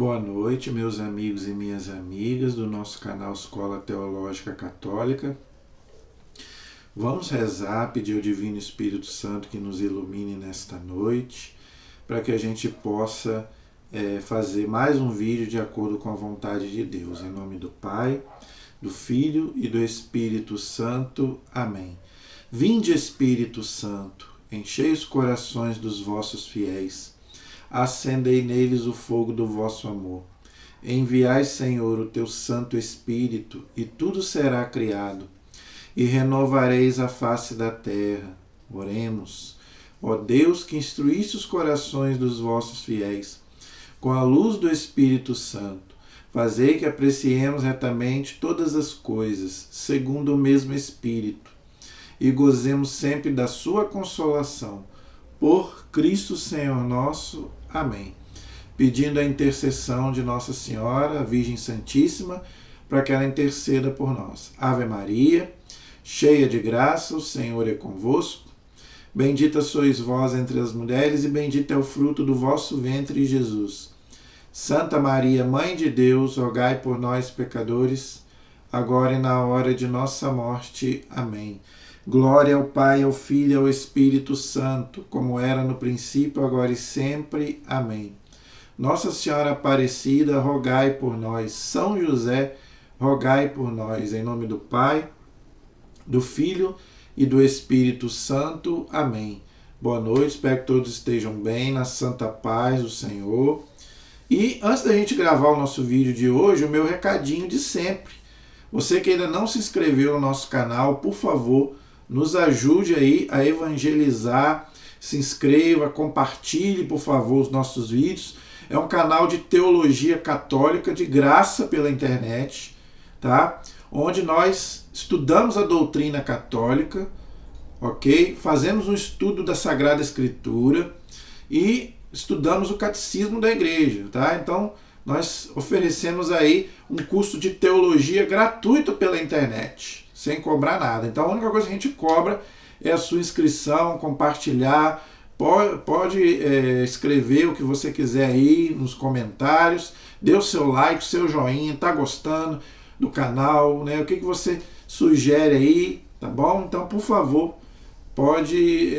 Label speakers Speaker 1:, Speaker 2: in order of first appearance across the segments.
Speaker 1: Boa noite, meus amigos e minhas amigas do nosso canal Escola Teológica Católica. Vamos rezar, pedir ao Divino Espírito Santo que nos ilumine nesta noite, para que a gente possa fazer mais um vídeo de acordo com a vontade de Deus. Em nome do Pai, do Filho e do Espírito Santo. Amém. Vinde, Espírito Santo, enchei os corações dos vossos fiéis, acendei neles o fogo do vosso amor. Enviai, Senhor, o teu Santo Espírito, e tudo será criado, e renovareis a face da terra. Oremos. Ó Deus, que instruíste os corações dos vossos fiéis, com a luz do Espírito Santo, fazei que apreciemos retamente todas as coisas, segundo o mesmo Espírito, e gozemos sempre da sua consolação. Por Cristo Senhor nosso. Amém. Pedindo a intercessão de Nossa Senhora, a Virgem Santíssima, para que ela interceda por nós. Ave Maria, cheia de graça, o Senhor é convosco. Bendita sois vós entre as mulheres, e bendito é o fruto do vosso ventre, Jesus. Santa Maria, Mãe de Deus, rogai por nós, pecadores, agora e na hora de nossa morte. Amém. Glória ao Pai, ao Filho e ao Espírito Santo, como era no princípio, agora e sempre. Amém. Nossa Senhora Aparecida, rogai por nós. São José, rogai por nós. Em nome do Pai, do Filho e do Espírito Santo. Amém. Boa noite, espero que todos estejam bem, na santa paz do Senhor. E antes da gente gravar o nosso vídeo de hoje, o meu recadinho de sempre. Você que ainda não se inscreveu no nosso canal, por favor, nos ajude aí a evangelizar, se inscreva, compartilhe, por favor, os nossos vídeos. É um canal de teologia católica de graça pela internet, tá? Onde nós estudamos a doutrina católica, ok? Fazemos um estudo da Sagrada Escritura e estudamos o catecismo da igreja, tá? Então, nós oferecemos aí um curso de teologia gratuito pela internet, sem cobrar nada. Então, a única coisa que a gente cobra é a sua inscrição, compartilhar. Pode escrever o que você quiser aí nos comentários. Dê o seu like, o seu joinha, tá gostando do canal, né? O que você sugere aí, tá bom? Então, por favor, pode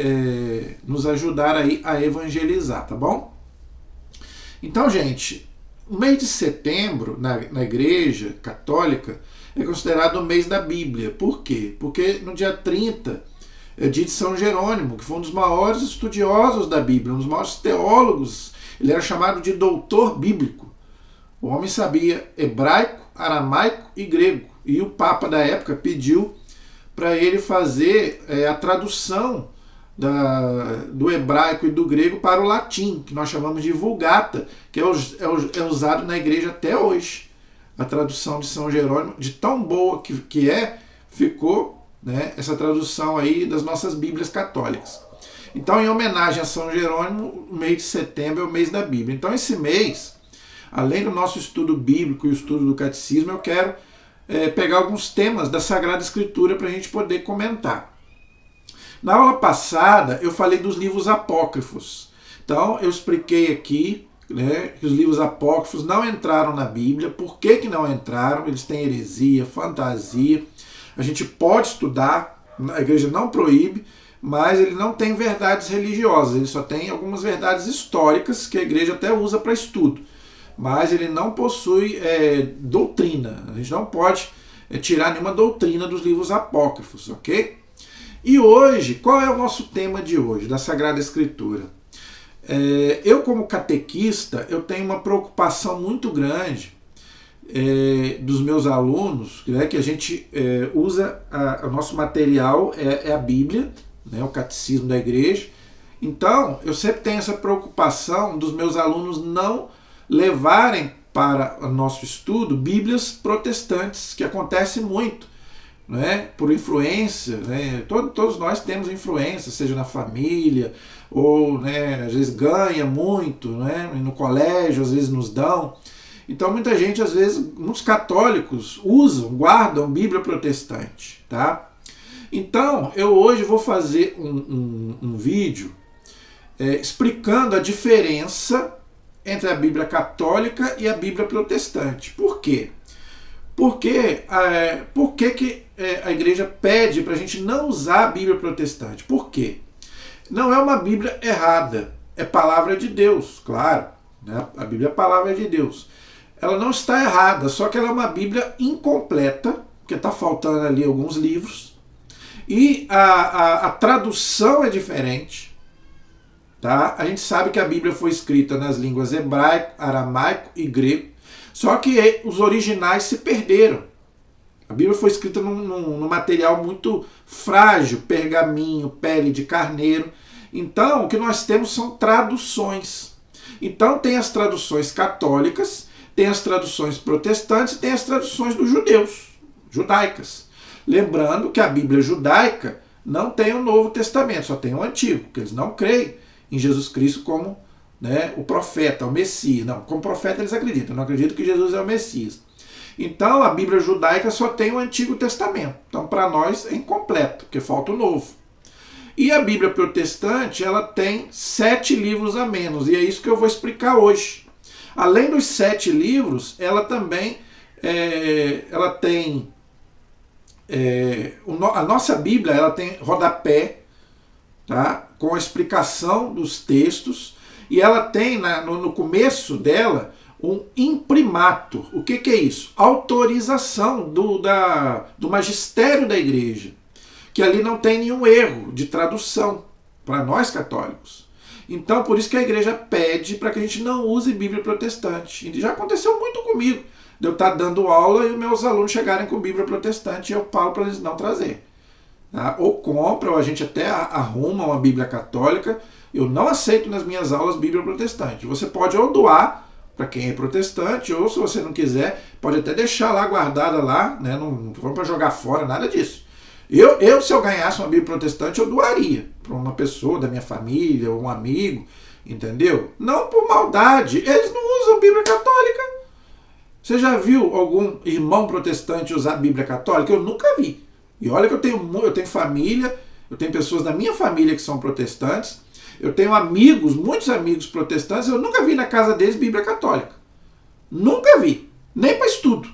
Speaker 1: nos ajudar aí a evangelizar, tá bom? Então, gente, o mês de setembro, na Igreja Católica, é considerado o mês da Bíblia. Por quê? Porque no dia 30 é dia de São Jerônimo, que foi um dos maiores estudiosos da Bíblia, um dos maiores teólogos. Ele era chamado de doutor bíblico. O homem sabia hebraico, aramaico e grego. E o Papa da época pediu para ele fazer a tradução do hebraico e do grego para o latim, que nós chamamos de Vulgata, que é usado na igreja até hoje. A tradução de São Jerônimo, de tão boa que ficou, né, essa tradução aí das nossas Bíblias católicas. Então, em homenagem a São Jerônimo, o mês de setembro é o mês da Bíblia. Então, esse mês, além do nosso estudo bíblico e o estudo do catecismo, eu quero pegar alguns temas da Sagrada Escritura para a gente poder comentar. Na aula passada, eu falei dos livros apócrifos. Então, eu expliquei aqui, né, que os livros apócrifos não entraram na Bíblia. Por que não entraram? Eles têm heresia, fantasia. A gente pode estudar, a igreja não proíbe, mas ele não tem verdades religiosas. Ele só tem algumas verdades históricas que a igreja até usa para estudo. Mas ele não possui doutrina. A gente não pode tirar nenhuma doutrina dos livros apócrifos, ok? E hoje, qual é o nosso tema de hoje, da Sagrada Escritura? Eu, como catequista, eu tenho uma preocupação muito grande dos meus alunos, né, que a gente usa, o nosso material é a Bíblia, né, o Catecismo da Igreja. Então, eu sempre tenho essa preocupação dos meus alunos não levarem para o nosso estudo Bíblias protestantes, que acontece muito, né, por influência, né, todos nós temos influência, seja na família, ou, né, às vezes ganha muito, né, no colégio, às vezes nos dão. Então muita gente, às vezes, muitos católicos guardam Bíblia protestante, tá? Então, eu hoje vou fazer um vídeo explicando a diferença entre a Bíblia católica e a Bíblia protestante. Por quê? Por que a igreja pede para a gente não usar a Bíblia protestante? Por quê? Não é uma Bíblia errada, é palavra de Deus, claro. Né? A Bíblia é palavra de Deus. Ela não está errada, só que ela é uma Bíblia incompleta, porque está faltando ali alguns livros, e a tradução é diferente. Tá? A gente sabe que a Bíblia foi escrita nas línguas hebraico, aramaico e grego, só que os originais se perderam. A Bíblia foi escrita num material muito frágil, pergaminho, pele de carneiro. Então, o que nós temos são traduções. Então, tem as traduções católicas, tem as traduções protestantes e tem as traduções dos judeus, judaicas. Lembrando que a Bíblia judaica não tem o Novo Testamento, só tem o Antigo, porque eles não creem em Jesus Cristo como, né, o profeta, o Messias. Não, como profeta eles acreditam, não acreditam que Jesus é o Messias. Então, a Bíblia judaica só tem o Antigo Testamento. Então, para nós é incompleto, porque falta o Novo. E a Bíblia protestante, ela tem 7 livros a menos, e é isso que eu vou explicar hoje. Além dos 7 livros, ela também ela tem... a nossa Bíblia ela tem rodapé, tá? Com a explicação dos textos, e ela tem no começo dela um imprimato. O que é isso? Autorização do magistério da igreja, que ali não tem nenhum erro de tradução para nós católicos. Então, por isso que a igreja pede para que a gente não use Bíblia protestante. E já aconteceu muito comigo, de eu estar dando aula e os meus alunos chegarem com Bíblia protestante e eu falo para eles não trazer. Tá? Ou compra, ou a gente até arruma uma Bíblia católica. Eu não aceito nas minhas aulas Bíblia protestante. Você pode ou doar para quem é protestante, ou se você não quiser, pode até deixar lá guardada lá, né? Não vamos para jogar fora, nada disso. Se eu ganhasse uma Bíblia protestante, eu doaria para uma pessoa da minha família, ou um amigo, entendeu? Não por maldade, eles não usam Bíblia católica. Você já viu algum irmão protestante usar a Bíblia católica? Eu nunca vi. E olha que eu tenho família, eu tenho pessoas da minha família que são protestantes, eu tenho amigos, muitos amigos protestantes, eu nunca vi na casa deles Bíblia católica. Nunca vi. Nem para estudo.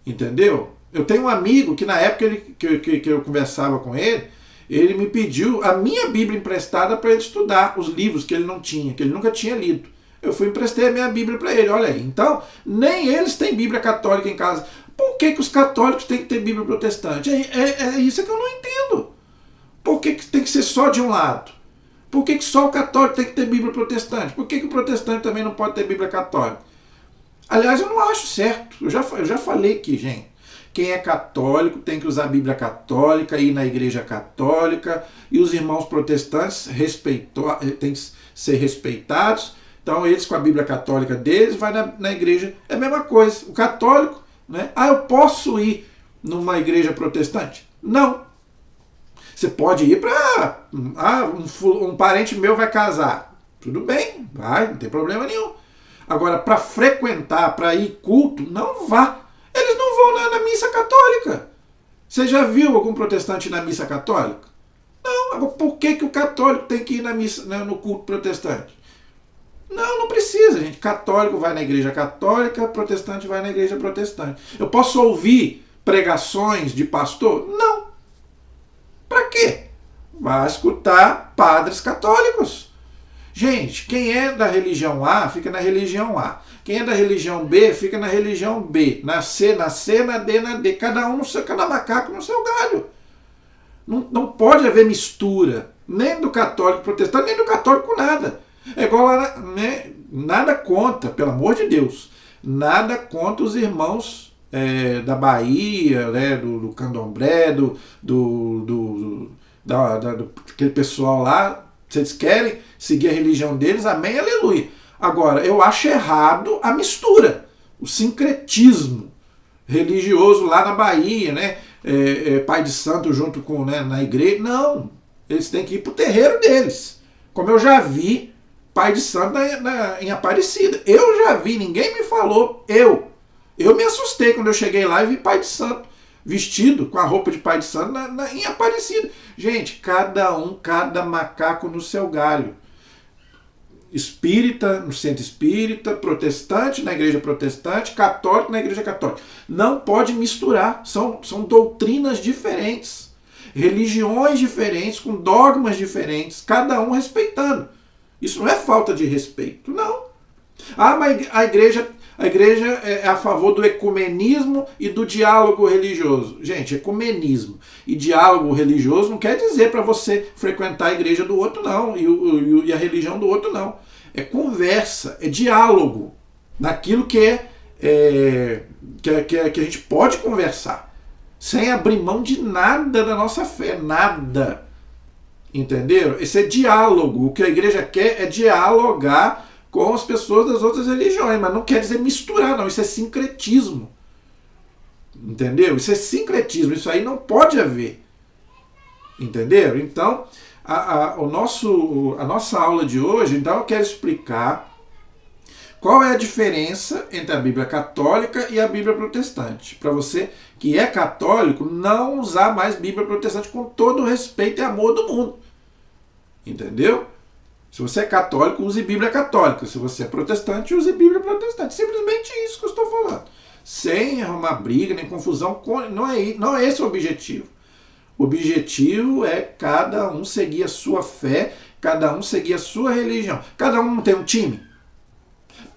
Speaker 1: Entendeu? Eu tenho um amigo que na época que eu conversava com ele, ele me pediu a minha Bíblia emprestada para ele estudar os livros que ele não tinha, que ele nunca tinha lido. Eu fui emprestei a minha Bíblia para ele, olha aí. Então, nem eles têm Bíblia católica em casa. Por que os católicos têm que ter Bíblia protestante? É isso que eu não entendo. Por que tem que ser só de um lado? Por que só o católico tem que ter Bíblia protestante? Por que o protestante também não pode ter Bíblia católica? Aliás, eu não acho certo. Eu já falei aqui, gente. Quem é católico tem que usar a Bíblia católica, ir na igreja católica, e os irmãos protestantes têm que ser respeitados. Então, eles com a Bíblia católica deles, vai na igreja. É a mesma coisa. O católico, né? Eu posso ir numa igreja protestante? Não. Você pode ir para... um parente meu vai casar. Tudo bem, vai, não tem problema nenhum. Agora, para frequentar, para ir culto, não vá. Eles não vão na missa católica. Você já viu algum protestante ir na missa católica? Não. Agora, por que o católico tem que ir na missa, no culto protestante? Não precisa, gente. Católico vai na igreja católica, protestante vai na igreja protestante. Eu posso ouvir pregações de pastor? Não. Para quê? Vai escutar padres católicos. Gente, quem é da religião A, fica na religião A. Quem é da religião B, fica na religião B. Na C, na D, na D. Cada um cada macaco no seu galho. Não pode haver mistura. Nem do católico protestante, nem do católico nada. É igual lá, né? Nada contra, pelo amor de Deus. Nada contra os irmãos da Bahia, né, do candomblé, aquele pessoal lá, se eles querem seguir a religião deles, amém, aleluia. Agora, eu acho errado a mistura, o sincretismo religioso lá na Bahia, né, pai de santo junto com, né, na igreja. Não, eles têm que ir para o terreiro deles, como eu já vi pai de santo em Aparecida. Eu já vi, ninguém me falou, eu me assustei quando eu cheguei lá e vi pai de santo vestido com a roupa de pai de santo em Aparecida. Gente, cada macaco no seu galho. espírita no centro espírita, protestante na igreja protestante, católico na igreja católica. Não pode misturar, são doutrinas diferentes, religiões diferentes, com dogmas diferentes, cada um respeitando. Isso não é falta de respeito, não. Ah, mas a igreja é a favor do ecumenismo e do diálogo religioso. Gente, ecumenismo e diálogo religioso não quer dizer para você frequentar a igreja do outro, não, e a religião do outro, não. É conversa, é diálogo naquilo que a gente pode conversar, sem abrir mão de nada da nossa fé, nada. Entenderam? Esse é diálogo. O que a igreja quer é dialogar com as pessoas das outras religiões, mas não quer dizer misturar, não. Isso é sincretismo. Entendeu? Isso é sincretismo. Isso aí não pode haver. Entenderam? Então, a nossa aula de hoje, então eu quero explicar qual é a diferença entre a Bíblia católica e a Bíblia protestante. Para você que é católico, não usar mais Bíblia protestante, com todo o respeito e amor do mundo. Entendeu? Se você é católico, use Bíblia católica. Se você é protestante, use Bíblia protestante. Simplesmente isso que eu estou falando. Sem arrumar briga, nem confusão. Não é esse o objetivo. O objetivo é cada um seguir a sua fé, cada um seguir a sua religião. Cada um não tem um time.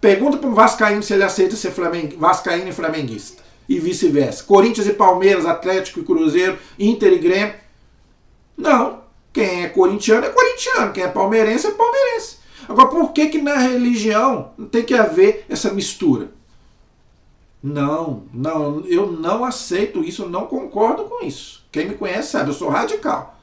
Speaker 1: Pergunta para um vascaíno se ele aceita ser vascaíno e flamenguista. E vice-versa. Corinthians e Palmeiras, Atlético e Cruzeiro, Inter e Grêmio. Não. Quem é corintiano é corintiano. Quem é palmeirense é palmeirense. Agora, por que na religião não tem que haver essa mistura? Não, eu não aceito isso, eu não concordo com isso. Quem me conhece sabe, eu sou radical.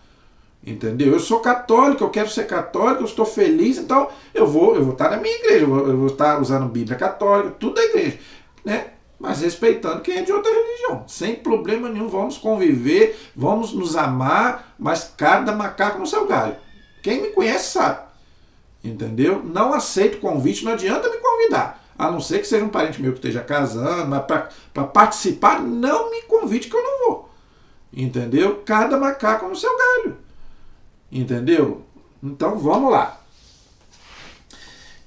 Speaker 1: Entendeu? Eu sou católico, eu quero ser católico, eu estou feliz, então eu vou estar na minha igreja, eu vou estar usando Bíblia católica, tudo da igreja, né? Mas respeitando quem é de outra religião. Sem problema nenhum, vamos conviver, vamos nos amar, mas cada macaco no seu galho. Quem me conhece sabe. Entendeu? Não aceito convite, não adianta me convidar. A não ser que seja um parente meu que esteja casando, mas para participar, não me convide que eu não vou. Entendeu? Cada macaco no seu galho. Entendeu? Então vamos lá.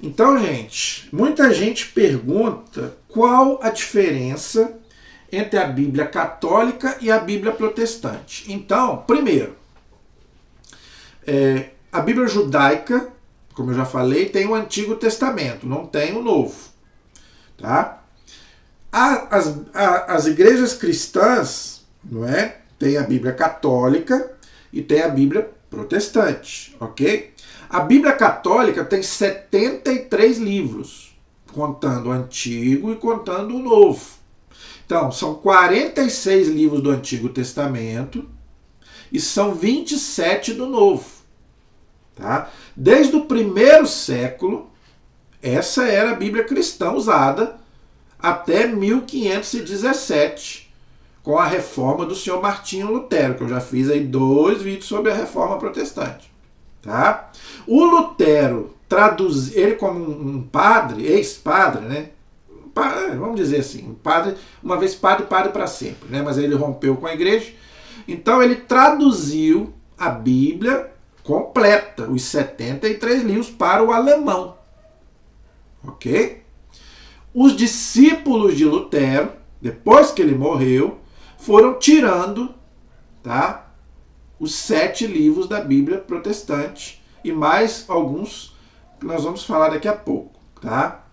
Speaker 1: Então, gente, muita gente pergunta qual a diferença entre a Bíblia católica e a Bíblia protestante. Então, primeiro, a Bíblia judaica, como eu já falei, tem o Antigo Testamento, não tem o Novo. Tá? As igrejas cristãs, não é? Tem a Bíblia católica e tem a Bíblia protestante, ok? A Bíblia católica tem 73 livros, contando o Antigo e contando o Novo. Então, são 46 livros do Antigo Testamento e são 27 do Novo. Tá? Desde o primeiro século, essa era a Bíblia cristã usada até 1517, com a reforma do senhor Martinho Lutero, que eu já fiz aí 2 vídeos sobre a reforma protestante. Tá? O Lutero traduziu, ele como um padre, ex-padre, né? Vamos dizer assim, um padre, uma vez padre para sempre, né? Mas ele rompeu com a igreja. Então ele traduziu a Bíblia completa, os 73 livros, para o alemão. Ok? Os discípulos de Lutero, depois que ele morreu, foram tirando, tá, os 7 livros da Bíblia protestante e mais alguns que nós vamos falar daqui a pouco. Tá?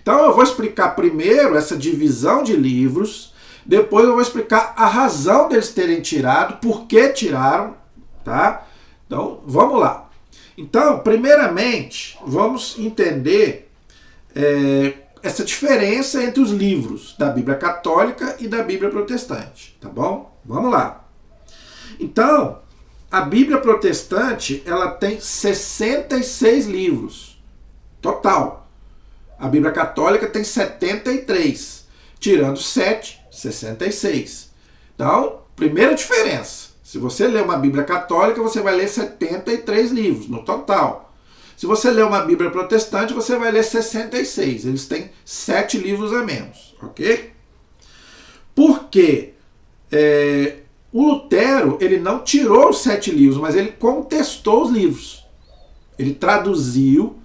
Speaker 1: Então eu vou explicar primeiro essa divisão de livros, depois eu vou explicar a razão deles terem tirado, por que tiraram. Tá? Então vamos lá. Então, primeiramente, vamos entender essa diferença entre os livros da Bíblia católica e da Bíblia protestante, tá bom? Vamos lá. Então, a Bíblia protestante, ela tem 66 livros, total. A Bíblia católica tem 73, tirando 7, 66. Então, primeira diferença, se você ler uma Bíblia católica, você vai ler 73 livros, no total. Se você ler uma Bíblia protestante, você vai ler 66. Eles têm 7 livros a menos, ok? Porque o Lutero, ele não tirou os 7 livros, mas ele contestou os livros. Ele traduziu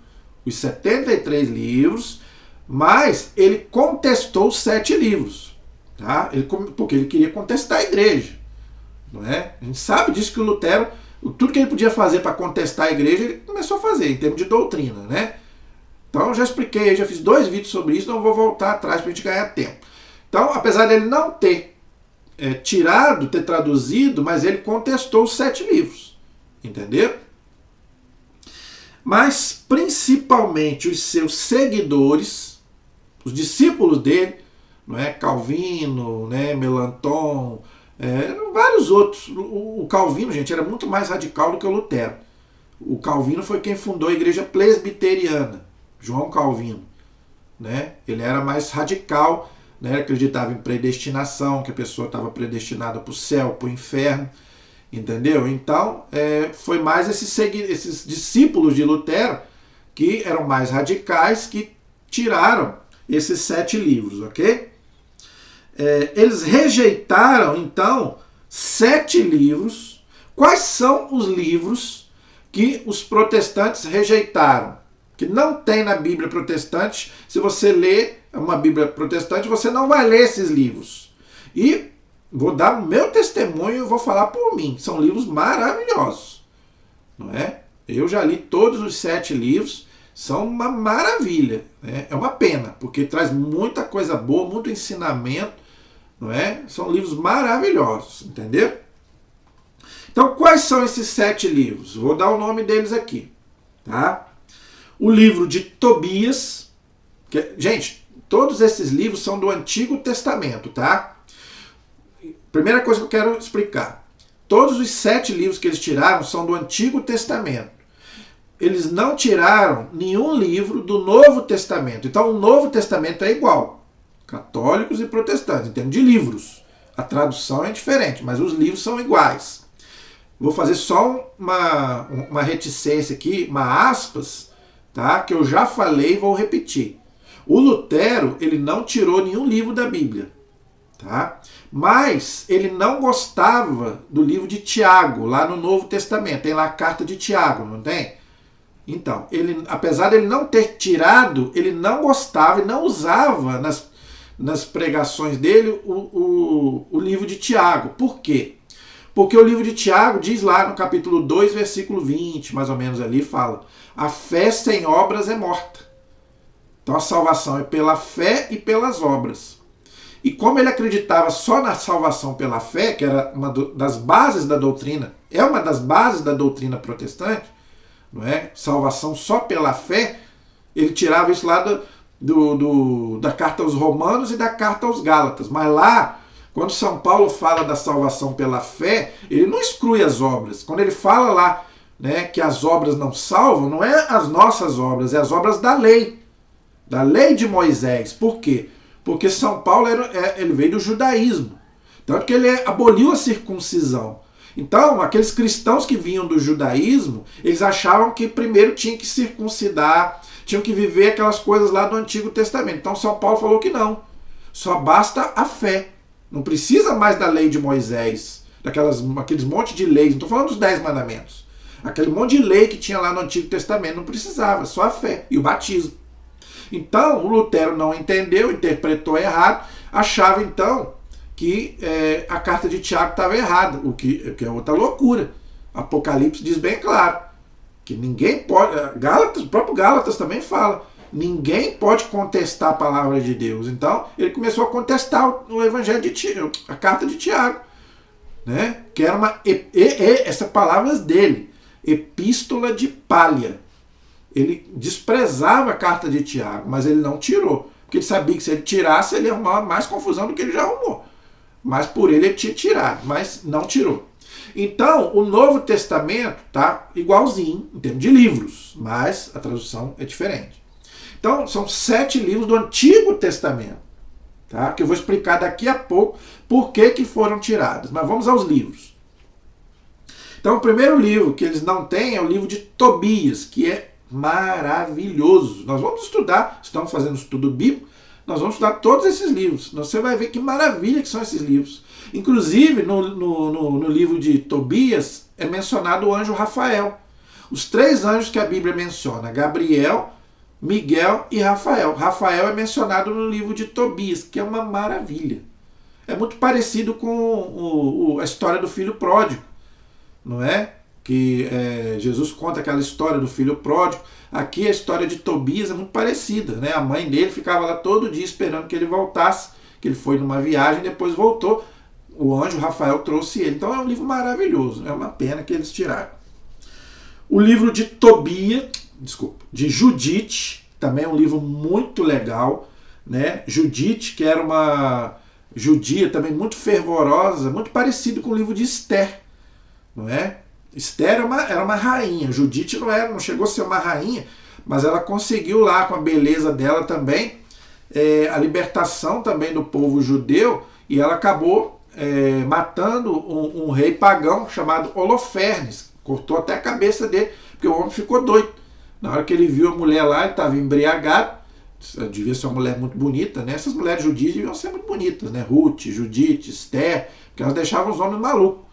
Speaker 1: os 73 livros, mas ele contestou os 7 livros. Tá? Porque ele queria contestar a igreja. Não é? A gente sabe disso que o Lutero, tudo que ele podia fazer para contestar a igreja, ele começou a fazer, em termos de doutrina. Né? Então eu já expliquei, já fiz 2 vídeos sobre isso, não vou voltar atrás para a gente ganhar tempo. Então, apesar dele não ter ter traduzido, mas ele contestou os 7 livros. Entenderam? Mas, principalmente, os seus seguidores, os discípulos dele, não é? Calvino, né? Melanchthon, vários outros. O Calvino, gente, era muito mais radical do que o Lutero. O Calvino foi quem fundou a igreja presbiteriana, João Calvino. Né? Ele era mais radical, né? Acreditava em predestinação, que a pessoa estava predestinada para o céu, para o inferno. Entendeu? Então, foi mais esses discípulos de Lutero que eram mais radicais que tiraram esses 7 livros, ok? Eles rejeitaram, então, 7 livros. Quais são os livros que os protestantes rejeitaram? Que não tem na Bíblia protestante. Se você lê uma Bíblia protestante, você não vai ler esses livros. E vou dar o meu testemunho e vou falar por mim. São livros maravilhosos. Não é? Eu já li todos os 7 livros. São uma maravilha. Né? É uma pena, porque traz muita coisa boa, muito ensinamento. Não é? São livros maravilhosos. Entendeu? Então, quais são esses 7 livros? Vou dar o nome deles aqui. Tá? O livro de Tobias. Gente, todos esses livros são do Antigo Testamento, tá? Primeira coisa que eu quero explicar. Todos os 7 livros que eles tiraram são do Antigo Testamento. Eles não tiraram nenhum livro do Novo Testamento. Então o Novo Testamento é igual. Católicos e protestantes, em termos de livros. A tradução é diferente, mas os livros são iguais. Vou fazer só uma reticência aqui, uma aspas, tá? Que eu já falei e vou repetir. O Lutero, ele não tirou nenhum livro da Bíblia. Tá? Mas ele não gostava do livro de Tiago, lá no Novo Testamento. Tem lá a carta de Tiago, não tem? Então, apesar de ele não ter tirado, ele não gostava e não usava nas pregações dele o livro de Tiago. Por quê? Porque o livro de Tiago diz lá no capítulo 2, versículo 20, mais ou menos ali, fala: a fé sem obras é morta. Então a salvação é pela fé e pelas obras. E como ele acreditava só na salvação pela fé, que era uma das bases da doutrina, é uma das bases da doutrina protestante, não é? Salvação só pela fé, ele tirava isso lá da carta aos Romanos e da carta aos Gálatas. Mas lá, quando São Paulo fala da salvação pela fé, ele não exclui as obras. Quando ele fala lá, né, que as obras não salvam, não é as nossas obras, é as obras da lei de Moisés. Por quê? Porque São Paulo ele veio do judaísmo. Tanto que ele aboliu a circuncisão. Então, aqueles cristãos que vinham do judaísmo, eles achavam que primeiro tinham que circuncidar, tinham que viver aquelas coisas lá do Antigo Testamento. Então, São Paulo falou que não. Só basta a fé. Não precisa mais da lei de Moisés, aqueles monte de leis. Não estou falando dos 10 mandamentos. Aquele monte de lei que tinha lá no Antigo Testamento não precisava, só a fé e o batismo. Então, o Lutero não entendeu, interpretou errado, achava então que a carta de Tiago estava errada, o que é outra loucura. Apocalipse diz bem claro que ninguém pode, o próprio Gálatas também fala, ninguém pode contestar a palavra de Deus. Então, ele começou a contestar o evangelho de Tiago, a carta de Tiago, né? Que era essa palavra dele, epístola de palha. Ele desprezava a carta de Tiago, mas ele não tirou. Porque ele sabia que se ele tirasse, ele ia arrumar mais confusão do que ele já arrumou. Mas por ele tinha tirado, mas não tirou. Então, o Novo Testamento está igualzinho, em termos de livros, mas a tradução é diferente. Então, são 7 livros do Antigo Testamento, tá? Que eu vou explicar daqui a pouco por que foram tirados. Mas vamos aos livros. Então, o primeiro livro que eles não têm é o livro de Tobias, que é maravilhoso. Nós vamos estudar, estamos fazendo estudo bíblico, nós vamos estudar todos esses livros. Você vai ver que maravilha que são esses livros. Inclusive, no livro de Tobias, é mencionado o anjo Rafael. Os 3 anjos que a Bíblia menciona, Gabriel, Miguel e Rafael. Rafael é mencionado no livro de Tobias, que é uma maravilha. É muito parecido com a história do filho pródigo, não é? Que Jesus conta aquela história do filho pródigo. Aqui a história de Tobias é muito parecida, né? A mãe dele ficava lá todo dia esperando que ele voltasse, que ele foi numa viagem e depois voltou. O anjo Rafael trouxe ele. Então é um livro maravilhoso. É uma pena que eles tiraram. O livro de de Judite, também é um livro muito legal, né? Judite, que era uma judia também muito fervorosa, muito parecido com o livro de Esther, não é? Esther era uma rainha, Judite não chegou a ser uma rainha, mas ela conseguiu lá, com a beleza dela também, a libertação também do povo judeu, e ela acabou matando um rei pagão chamado Holofernes, cortou até a cabeça dele, porque o homem ficou doido. Na hora que ele viu a mulher lá, ele estava embriagado, devia ser uma mulher muito bonita, né? Essas mulheres judias deviam ser muito bonitas, né? Ruth, Judite, Esther, porque elas deixavam os homens malucos,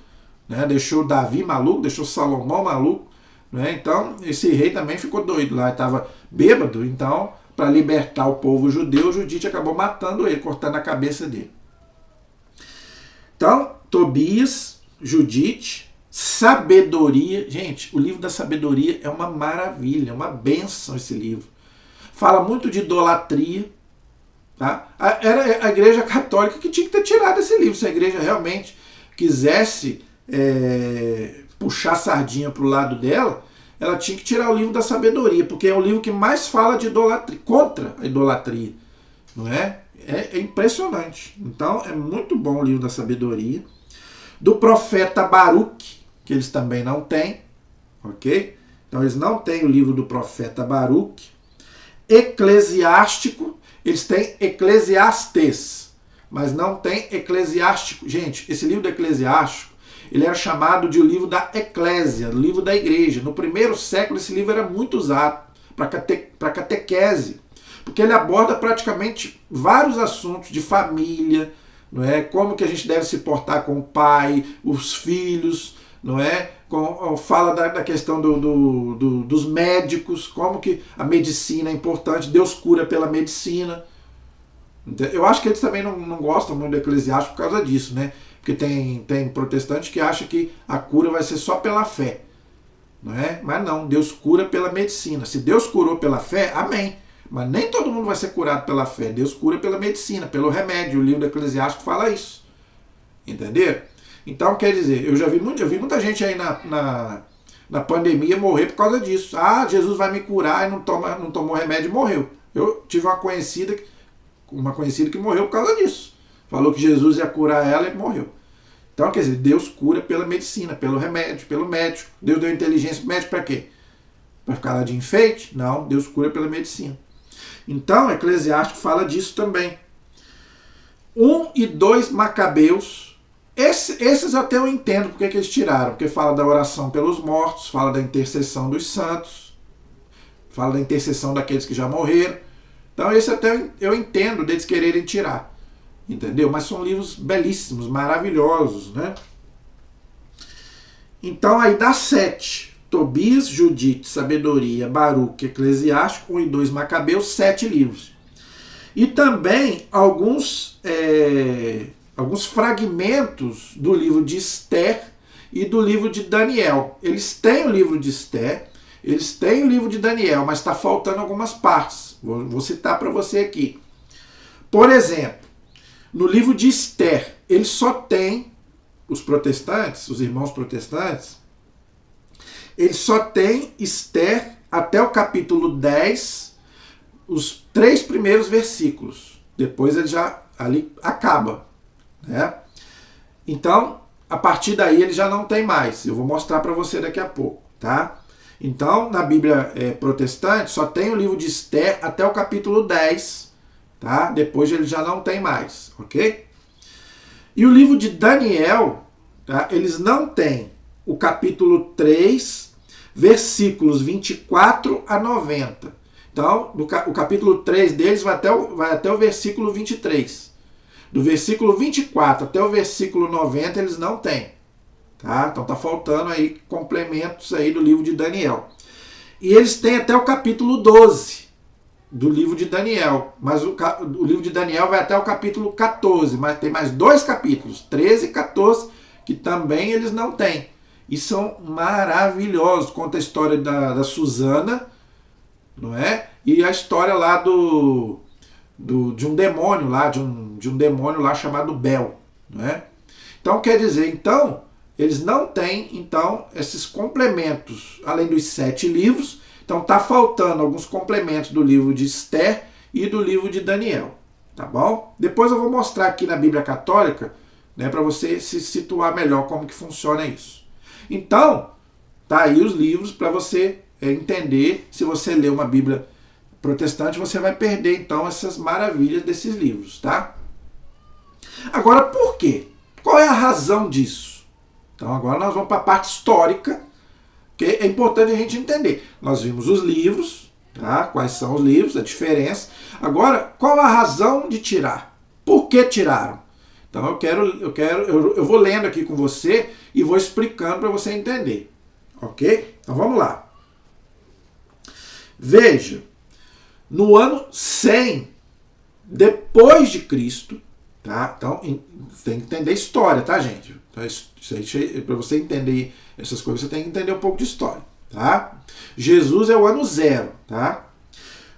Speaker 1: né? Deixou Davi maluco, deixou Salomão maluco, né? Então esse rei também ficou doido lá, estava bêbado, então para libertar o povo judeu, Judite acabou matando ele, cortando a cabeça dele. Então, Tobias, Judite, sabedoria. Gente, o livro da sabedoria é uma maravilha, é uma bênção esse livro. Fala muito de idolatria. Tá? Era a igreja católica que tinha que ter tirado esse livro. Se a igreja realmente quisesse puxar a sardinha para o lado dela, ela tinha que tirar o livro da sabedoria, porque é o livro que mais fala de idolatria, contra a idolatria. Não é? É impressionante. Então é muito bom o livro da sabedoria. Do profeta Baruque, que eles também não têm, ok? Então eles não têm o livro do profeta Baruque. Eclesiástico, eles têm Eclesiastes, mas não tem Eclesiástico. Gente, esse livro do Eclesiástico, ele era chamado de o livro da Eclésia, o livro da igreja. No primeiro século esse livro era muito usado para catequese, porque ele aborda praticamente vários assuntos de família, não é? Como que a gente deve se portar com o pai, os filhos, não é? Fala da questão dos médicos, como que a medicina é importante, Deus cura pela medicina. Eu acho que eles também não gostam muito do Eclesiástico por causa disso, né? Porque tem protestante que acha que a cura vai ser só pela fé, não é? Mas não, Deus cura pela medicina. Se Deus curou pela fé, amém. Mas nem todo mundo vai ser curado pela fé. Deus cura pela medicina, pelo remédio. O livro do Eclesiástico fala isso. Entenderam? Então, quer dizer, eu vi muita gente aí na pandemia morrer por causa disso. Ah, Jesus vai me curar e não tomou remédio e morreu. Eu tive uma conhecida que morreu por causa disso. Falou que Jesus ia curar ela e morreu. Então, quer dizer, Deus cura pela medicina, pelo remédio, pelo médico. Deus deu inteligência pro médico para quê? Para ficar lá de enfeite? Não, Deus cura pela medicina. Então, Eclesiástico fala disso também. 1 e 2 Macabeus. Esses até eu entendo porque que eles tiraram. Porque fala da oração pelos mortos, fala da intercessão dos santos, fala da intercessão daqueles que já morreram. Então, esse até eu entendo deles quererem tirar. Entendeu? Mas são livros belíssimos, maravilhosos, né? Então, aí dá 7. Tobias, Judite, Sabedoria, Baruque, Eclesiástico, 1 e 2 Macabeus, 7 livros. E também alguns fragmentos do livro de Esther e do livro de Daniel. Eles têm o livro de Esther, eles têm o livro de Daniel, mas está faltando algumas partes. Vou citar para você aqui. Por exemplo, no livro de Esther, ele só tem, os protestantes, os irmãos protestantes, ele só tem Esther até o capítulo 10, os 3 primeiros versículos. Depois ele já ali acaba, né? Então, a partir daí ele já não tem mais. Eu vou mostrar para você daqui a pouco, tá? Então, na Bíblia protestante, só tem o livro de Esther até o capítulo 10, tá? Depois ele já não tem mais, ok? E o livro de Daniel, tá? Eles não têm o capítulo 3, versículos 24 a 90. Então, o capítulo 3 deles vai até o versículo 23. Do versículo 24 até o versículo 90 eles não têm. Tá? Então tá faltando aí complementos aí do livro de Daniel. E eles têm até o capítulo 12. do livro de Daniel, mas o livro de Daniel vai até o capítulo 14, mas tem mais 2 capítulos, 13 e 14, que também eles não têm. E são maravilhosos. Conta a história da Susana, não é? E a história lá de um demônio lá, de um demônio lá chamado Bel, não é? Então quer dizer, então, eles não têm então esses complementos, além dos 7 livros. Então está faltando alguns complementos do livro de Esther e do livro de Daniel, tá bom? Depois eu vou mostrar aqui na Bíblia Católica, né, para você se situar melhor como que funciona isso. Então, tá aí os livros para você entender. Se você ler uma Bíblia protestante, você vai perder então essas maravilhas desses livros, tá? Agora, por quê? Qual é a razão disso? Então agora nós vamos para a parte histórica, que é importante a gente entender. Nós vimos os livros, tá? Quais são os livros, a diferença. Agora, qual a razão de tirar? Por que tiraram? Então eu vou lendo aqui com você e vou explicando para você entender. Ok? Então vamos lá. Veja, no ano 100 depois de Cristo, tá? Então tem que entender história, tá, gente? Então, para você entender essas coisas, você tem que entender um pouco de história, tá? Jesus é o ano 0, tá?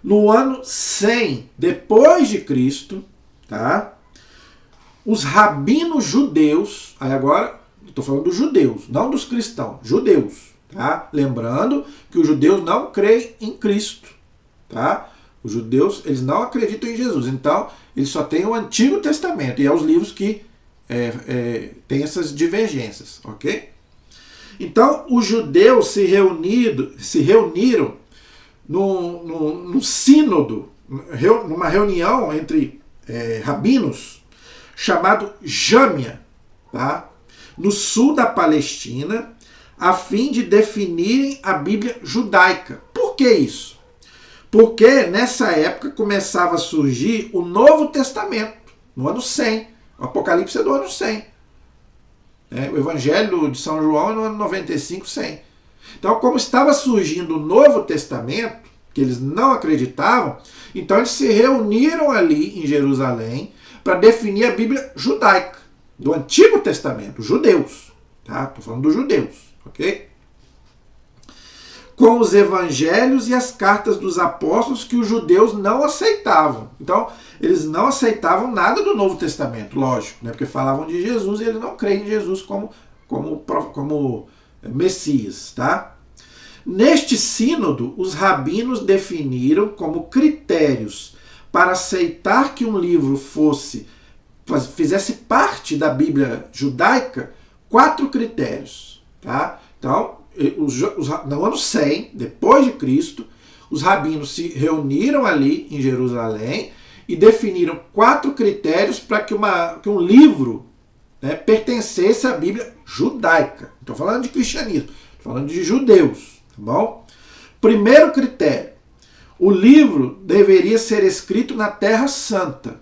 Speaker 1: No ano 100 depois de Cristo, tá? Os rabinos judeus, aí agora estou falando dos judeus, não dos cristãos, judeus, tá? Lembrando que os judeus não creem em Cristo, tá? Os judeus, eles não acreditam em Jesus, então eles só têm o Antigo Testamento, e é os livros que têm essas divergências, ok? Então, os judeus se reuniram num sínodo, numa reunião entre rabinos, chamado Jâmia, tá? No sul da Palestina, a fim de definirem a Bíblia judaica. Por que isso? Porque nessa época começava a surgir o Novo Testamento, no ano 100. O Apocalipse é do ano 100. O Evangelho de São João é no ano 95, 100. Então, como estava surgindo o Novo Testamento, que eles não acreditavam, então eles se reuniram ali em Jerusalém para definir a Bíblia judaica, do Antigo Testamento, judeus. Tá? Estou falando dos judeus, ok? Com os evangelhos e as cartas dos apóstolos que os judeus não aceitavam. Então, eles não aceitavam nada do Novo Testamento, lógico, né? Porque falavam de Jesus e eles não creem em Jesus como Messias, tá? Neste sínodo, os rabinos definiram como critérios para aceitar que um livro fizesse parte da Bíblia judaica, 4 critérios, tá? Então, no ano 100, depois de Cristo, os rabinos se reuniram ali em Jerusalém e definiram 4 critérios para que um livro, né, pertencesse à Bíblia judaica. Não estou falando de cristianismo, estou falando de judeus, tá bom? Primeiro critério, o livro deveria ser escrito na Terra Santa,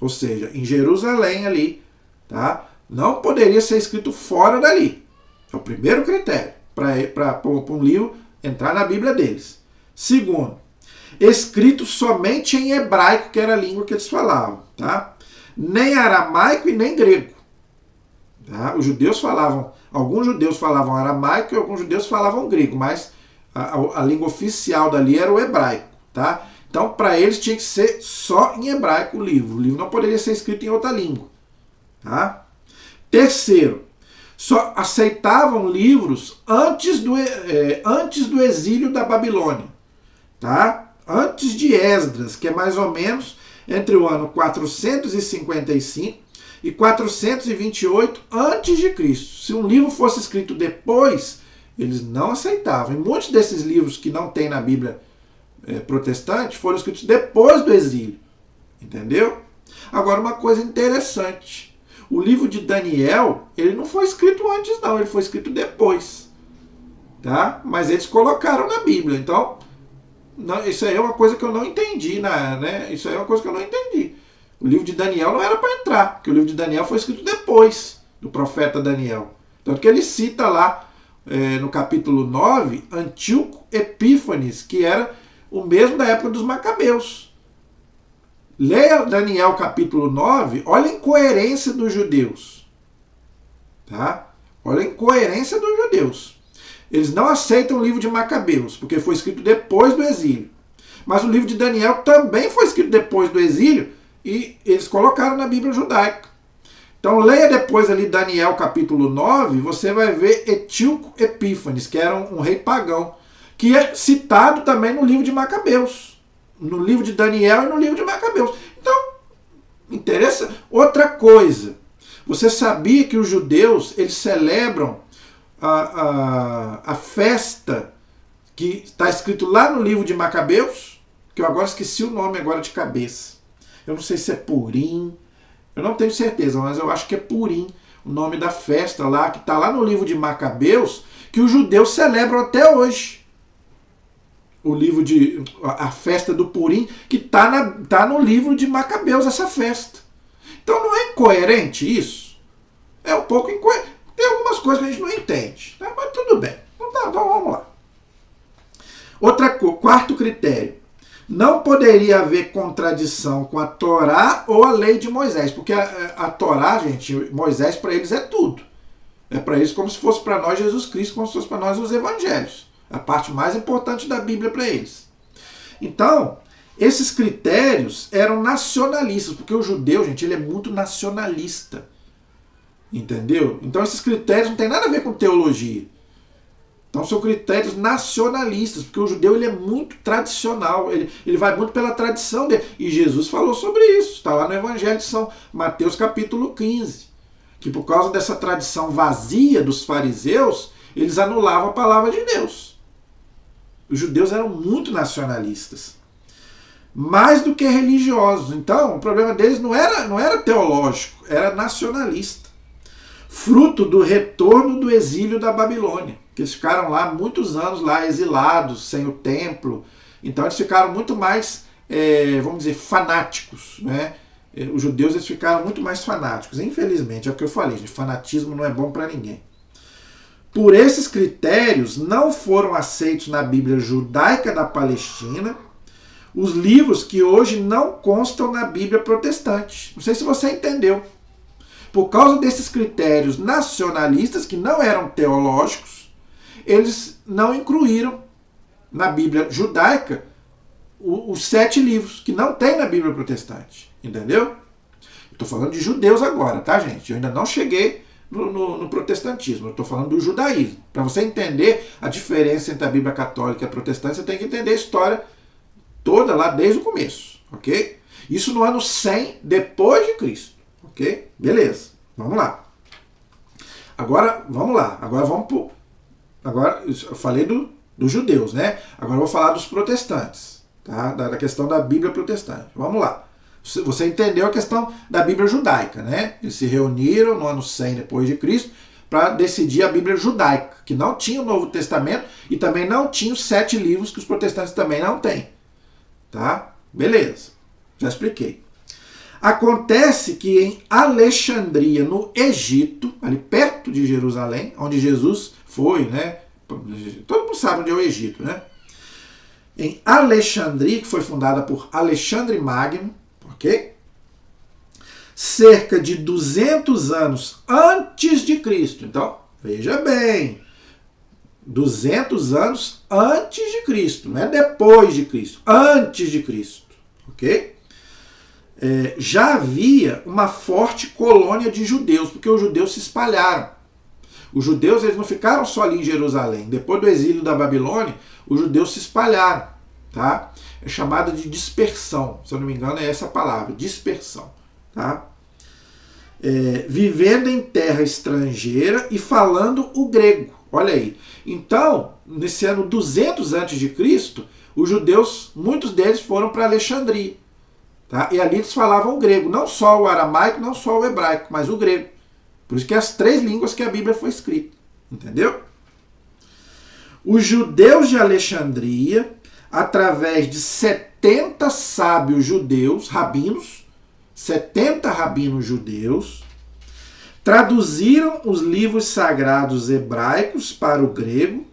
Speaker 1: ou seja, em Jerusalém ali, tá? Não poderia ser escrito fora dali. É o primeiro critério para um livro entrar na Bíblia deles. Segundo, escrito somente em hebraico, que era a língua que eles falavam, tá? Nem aramaico e nem grego. Tá? Alguns judeus falavam aramaico e alguns judeus falavam grego, mas a língua oficial dali era o hebraico, tá? Então, para eles tinha que ser só em hebraico o livro. O livro não poderia ser escrito em outra língua, tá? Terceiro, só aceitavam livros antes do exílio da Babilônia, tá? Antes de Esdras, que é mais ou menos entre o ano 455 e 428 antes de Cristo. Se um livro fosse escrito depois, eles não aceitavam. E muitos desses livros que não tem na Bíblia protestante foram escritos depois do exílio, entendeu? Agora, uma coisa interessante. O livro de Daniel, ele não foi escrito antes, não. Ele foi escrito depois. Tá? Mas eles colocaram na Bíblia. Então, isso aí é uma coisa que eu não entendi. Né? Isso aí é uma coisa que eu não entendi. O livro de Daniel não era para entrar, porque o livro de Daniel foi escrito depois do profeta Daniel. Tanto que ele cita lá, no capítulo 9, Antíoco Epífanes, que era o mesmo da época dos Macabeus. Leia Daniel capítulo 9, olha a incoerência dos judeus. Tá? Olha a incoerência dos judeus. Eles não aceitam o livro de Macabeus, porque foi escrito depois do exílio. Mas o livro de Daniel também foi escrito depois do exílio e eles colocaram na Bíblia judaica. Então leia depois ali Daniel capítulo 9, você vai ver Etíoco Epífanes, que era um rei pagão, que é citado também no livro de Macabeus. No livro de Daniel e no livro de Macabeus. Então, interessa outra coisa. Você sabia que os judeus, eles celebram a festa que está escrito lá no livro de Macabeus, que eu agora esqueci o nome agora de cabeça. Eu não sei se é Purim, eu não tenho certeza, mas eu acho que é Purim, o nome da festa lá, que está lá no livro de Macabeus, que os judeus celebram até hoje. A festa do Purim, que tá no livro de Macabeus, essa festa. Então não é incoerente isso? É um pouco incoerente. Tem algumas coisas que a gente não entende, né? Mas tudo bem. Então vamos lá. Quarto critério. Não poderia haver contradição com a Torá ou a lei de Moisés, porque a Torá, gente, Moisés para eles é tudo. É para eles como se fosse para nós Jesus Cristo, como se fosse para nós os evangelhos. A parte mais importante da Bíblia para eles. Então, esses critérios eram nacionalistas, porque o judeu, gente, ele é muito nacionalista. Entendeu? Então esses critérios não tem nada a ver com teologia. Então são critérios nacionalistas, porque o judeu ele é muito tradicional, ele vai muito pela tradição dele. E Jesus falou sobre isso, está lá no Evangelho de São Mateus capítulo 15, que por causa dessa tradição vazia dos fariseus, eles anulavam a palavra de Deus. Os judeus eram muito nacionalistas, mais do que religiosos. Então o problema deles não era teológico, era nacionalista. Fruto do retorno do exílio da Babilônia, que eles ficaram lá muitos anos lá exilados, sem o templo. Então eles ficaram muito mais, vamos dizer, fanáticos, né? Os judeus eles ficaram muito mais fanáticos. Infelizmente, é o que eu falei, gente, fanatismo não é bom para ninguém. Por esses critérios, não foram aceitos na Bíblia judaica da Palestina os livros que hoje não constam na Bíblia protestante. Não sei se você entendeu. Por causa desses critérios nacionalistas, que não eram teológicos, eles não incluíram na Bíblia judaica os 7 livros, que não tem na Bíblia protestante. Entendeu? Estou falando de judeus agora, tá, gente? Eu ainda não cheguei no protestantismo, eu estou falando do judaísmo. Para você entender a diferença entre a Bíblia católica e a protestante, você tem que entender a história toda lá desde o começo, ok? Isso no ano 100 depois de Cristo. Ok? Beleza. Vamos lá. Agora, vamos lá. Agora, eu falei dos judeus, né? Agora eu vou falar dos protestantes. Tá? Da questão da Bíblia protestante. Vamos lá. Você entendeu a questão da Bíblia judaica, né? Eles se reuniram no ano 100 depois de Cristo para decidir a Bíblia judaica, que não tinha o Novo Testamento e também não tinha os 7 livros que os protestantes também não têm. Tá? Beleza. Já expliquei. Acontece que em Alexandria, no Egito, ali perto de Jerusalém, onde Jesus foi, né? Todo mundo sabe onde é o Egito, né? Em Alexandria, que foi fundada por Alexandre Magno, ok? Cerca de 200 anos antes de Cristo. Então, veja bem, 200 anos antes de Cristo, não é depois de Cristo, antes de Cristo, ok? Já havia uma forte colônia de judeus, porque os judeus se espalharam. Os judeus eles não ficaram só ali em Jerusalém. Depois do exílio da Babilônia, os judeus se espalharam. Tá? É chamada de dispersão. Se eu não me engano, é essa a palavra, dispersão. Tá? Vivendo em terra estrangeira e falando o grego. Olha aí. Então, nesse ano 200 a.C., os judeus, muitos deles foram para Alexandria. Tá? E ali eles falavam o grego, não só o aramaico, não só o hebraico, mas o grego. Por isso que é as 3 línguas que a Bíblia foi escrita. Entendeu? Os judeus de Alexandria, através de 70 sábios judeus, rabinos, 70 rabinos judeus, traduziram os livros sagrados hebraicos para o grego,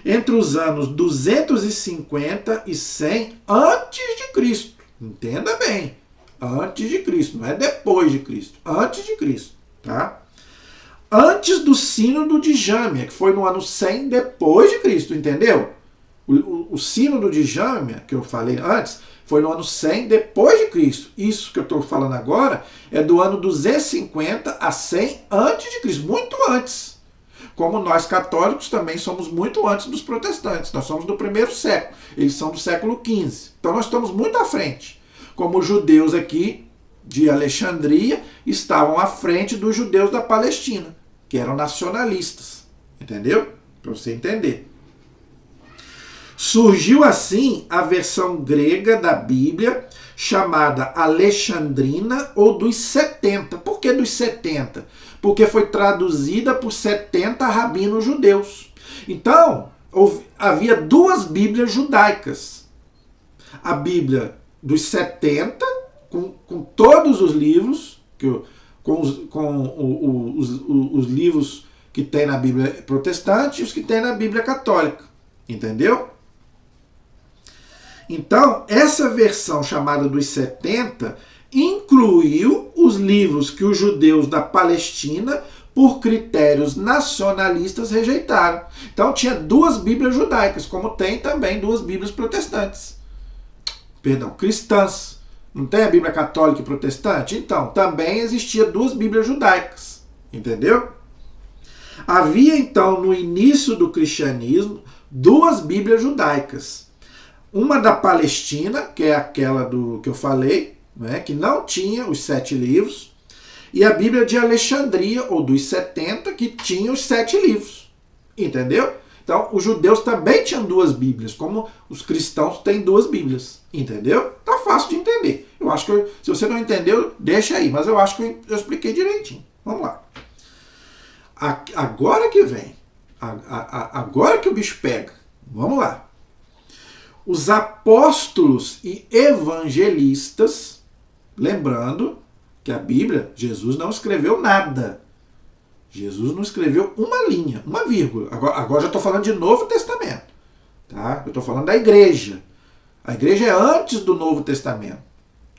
Speaker 1: entre os anos 250 e 100 antes de Cristo. Entenda bem, antes de Cristo, não é depois de Cristo, antes de Cristo, tá? Antes do sínodo de Jâmia, que foi no ano 100 depois de Cristo, entendeu? O sínodo de Jâmia, que eu falei antes, foi no ano 100 depois de Cristo. Isso que eu estou falando agora é do ano 250 a 100 antes de Cristo, muito antes. Como nós católicos também somos muito antes dos protestantes. Nós somos do primeiro século, eles são do século XV. Então nós estamos muito à frente. Como os judeus aqui de Alexandria estavam à frente dos judeus da Palestina, que eram nacionalistas. Entendeu? Para você entender. Surgiu assim a versão grega da Bíblia, chamada Alexandrina ou dos 70. Por que dos 70? Porque foi traduzida por 70 rabinos judeus. Então, havia duas Bíblias judaicas. A Bíblia dos 70, com todos os livros, os livros que tem na Bíblia protestante e os que tem na Bíblia católica. Entendeu? Então, essa versão chamada dos 70 incluiu os livros que os judeus da Palestina, por critérios nacionalistas, rejeitaram. Então, tinha duas Bíblias judaicas, como tem também duas Bíblias protestantes. Perdão, cristãs. Não tem a Bíblia católica e protestante? Então, também existia duas Bíblias judaicas. Entendeu? Havia, então, no início do cristianismo, duas Bíblias judaicas. Uma da Palestina, que é aquela do que eu falei, né, que não tinha os 7 livros, e a Bíblia de Alexandria, ou dos 70, que tinha os 7 livros. Entendeu? Então, os judeus também tinham duas Bíblias, como os cristãos têm duas Bíblias. Entendeu? Tá fácil de entender. Eu acho que, se você não entendeu, deixa aí, mas eu acho que eu expliquei direitinho. Vamos lá. Agora que vem. Agora que o bicho pega. Vamos lá. Os apóstolos e evangelistas, lembrando que a Bíblia, Jesus não escreveu nada. Jesus não escreveu uma linha, uma vírgula. Agora já estou falando de Novo Testamento. Tá? Eu estou falando da igreja. A igreja é antes do Novo Testamento.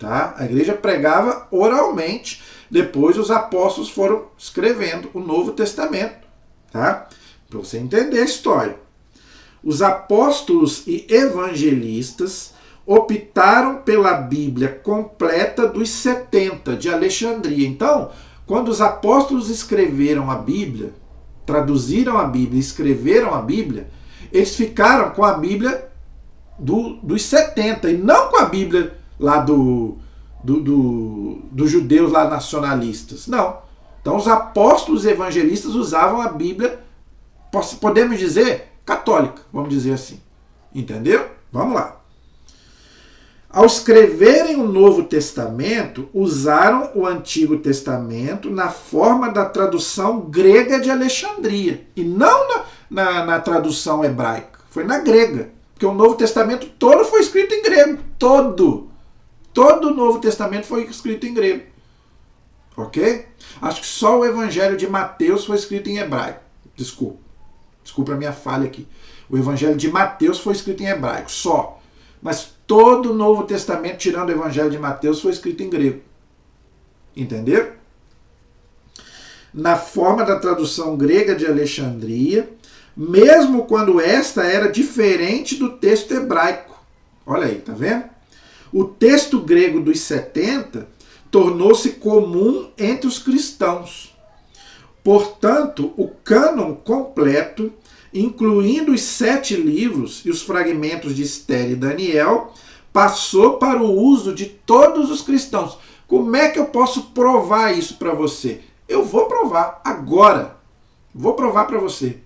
Speaker 1: Tá? A igreja pregava oralmente, depois os apóstolos foram escrevendo o Novo Testamento. Tá? Para você entender a história. Os apóstolos e evangelistas optaram pela Bíblia completa dos 70 de Alexandria. Então, quando os apóstolos escreveram a Bíblia, traduziram a Bíblia, escreveram a Bíblia, eles ficaram com a Bíblia dos 70 e não com a Bíblia lá dos judeus lá nacionalistas. Não. Então, os apóstolos e evangelistas usavam a Bíblia, podemos dizer, católica, vamos dizer assim. Entendeu? Vamos lá. Ao escreverem o Novo Testamento, usaram o Antigo Testamento na forma da tradução grega de Alexandria, e não na tradução hebraica. Foi na grega, porque o Novo Testamento todo foi escrito em grego. Todo o Novo Testamento foi escrito em grego. Ok? Acho que só o Evangelho de Mateus foi escrito em hebraico. Desculpa a minha falha aqui. O Evangelho de Mateus foi escrito em hebraico, só. Mas todo o Novo Testamento, tirando o Evangelho de Mateus, foi escrito em grego. Entenderam? Na forma da tradução grega de Alexandria, mesmo quando esta era diferente do texto hebraico. Olha aí, tá vendo? O texto grego dos 70 tornou-se comum entre os cristãos. Portanto, o cânon completo, incluindo os 7 livros e os fragmentos de Esther e Daniel, passou para o uso de todos os cristãos. Como é que eu posso provar isso para você? Eu vou provar agora. Vou provar para você.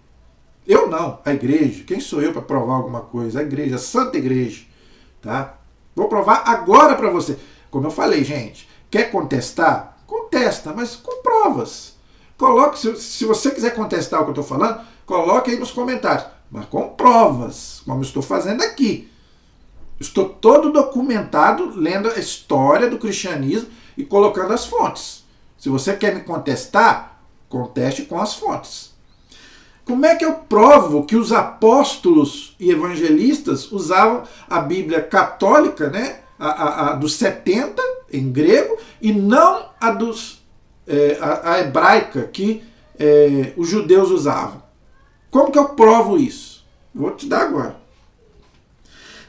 Speaker 1: Eu não, a igreja. Quem sou eu para provar alguma coisa? A igreja, a Santa Igreja. Tá? Vou provar agora para você. Como eu falei, gente, quer contestar? Contesta, mas com provas. Coloque, se você quiser contestar o que eu estou falando, coloque aí nos comentários, mas com provas, como eu estou fazendo aqui. Estou todo documentado, lendo a história do cristianismo e colocando as fontes. Se você quer me contestar, conteste com as fontes. como é que eu provo que os apóstolos e evangelistas usavam a Bíblia católica, né, a dos 70 em grego, e não a hebraica que os judeus usavam? Como que eu provo isso? Vou te dar agora.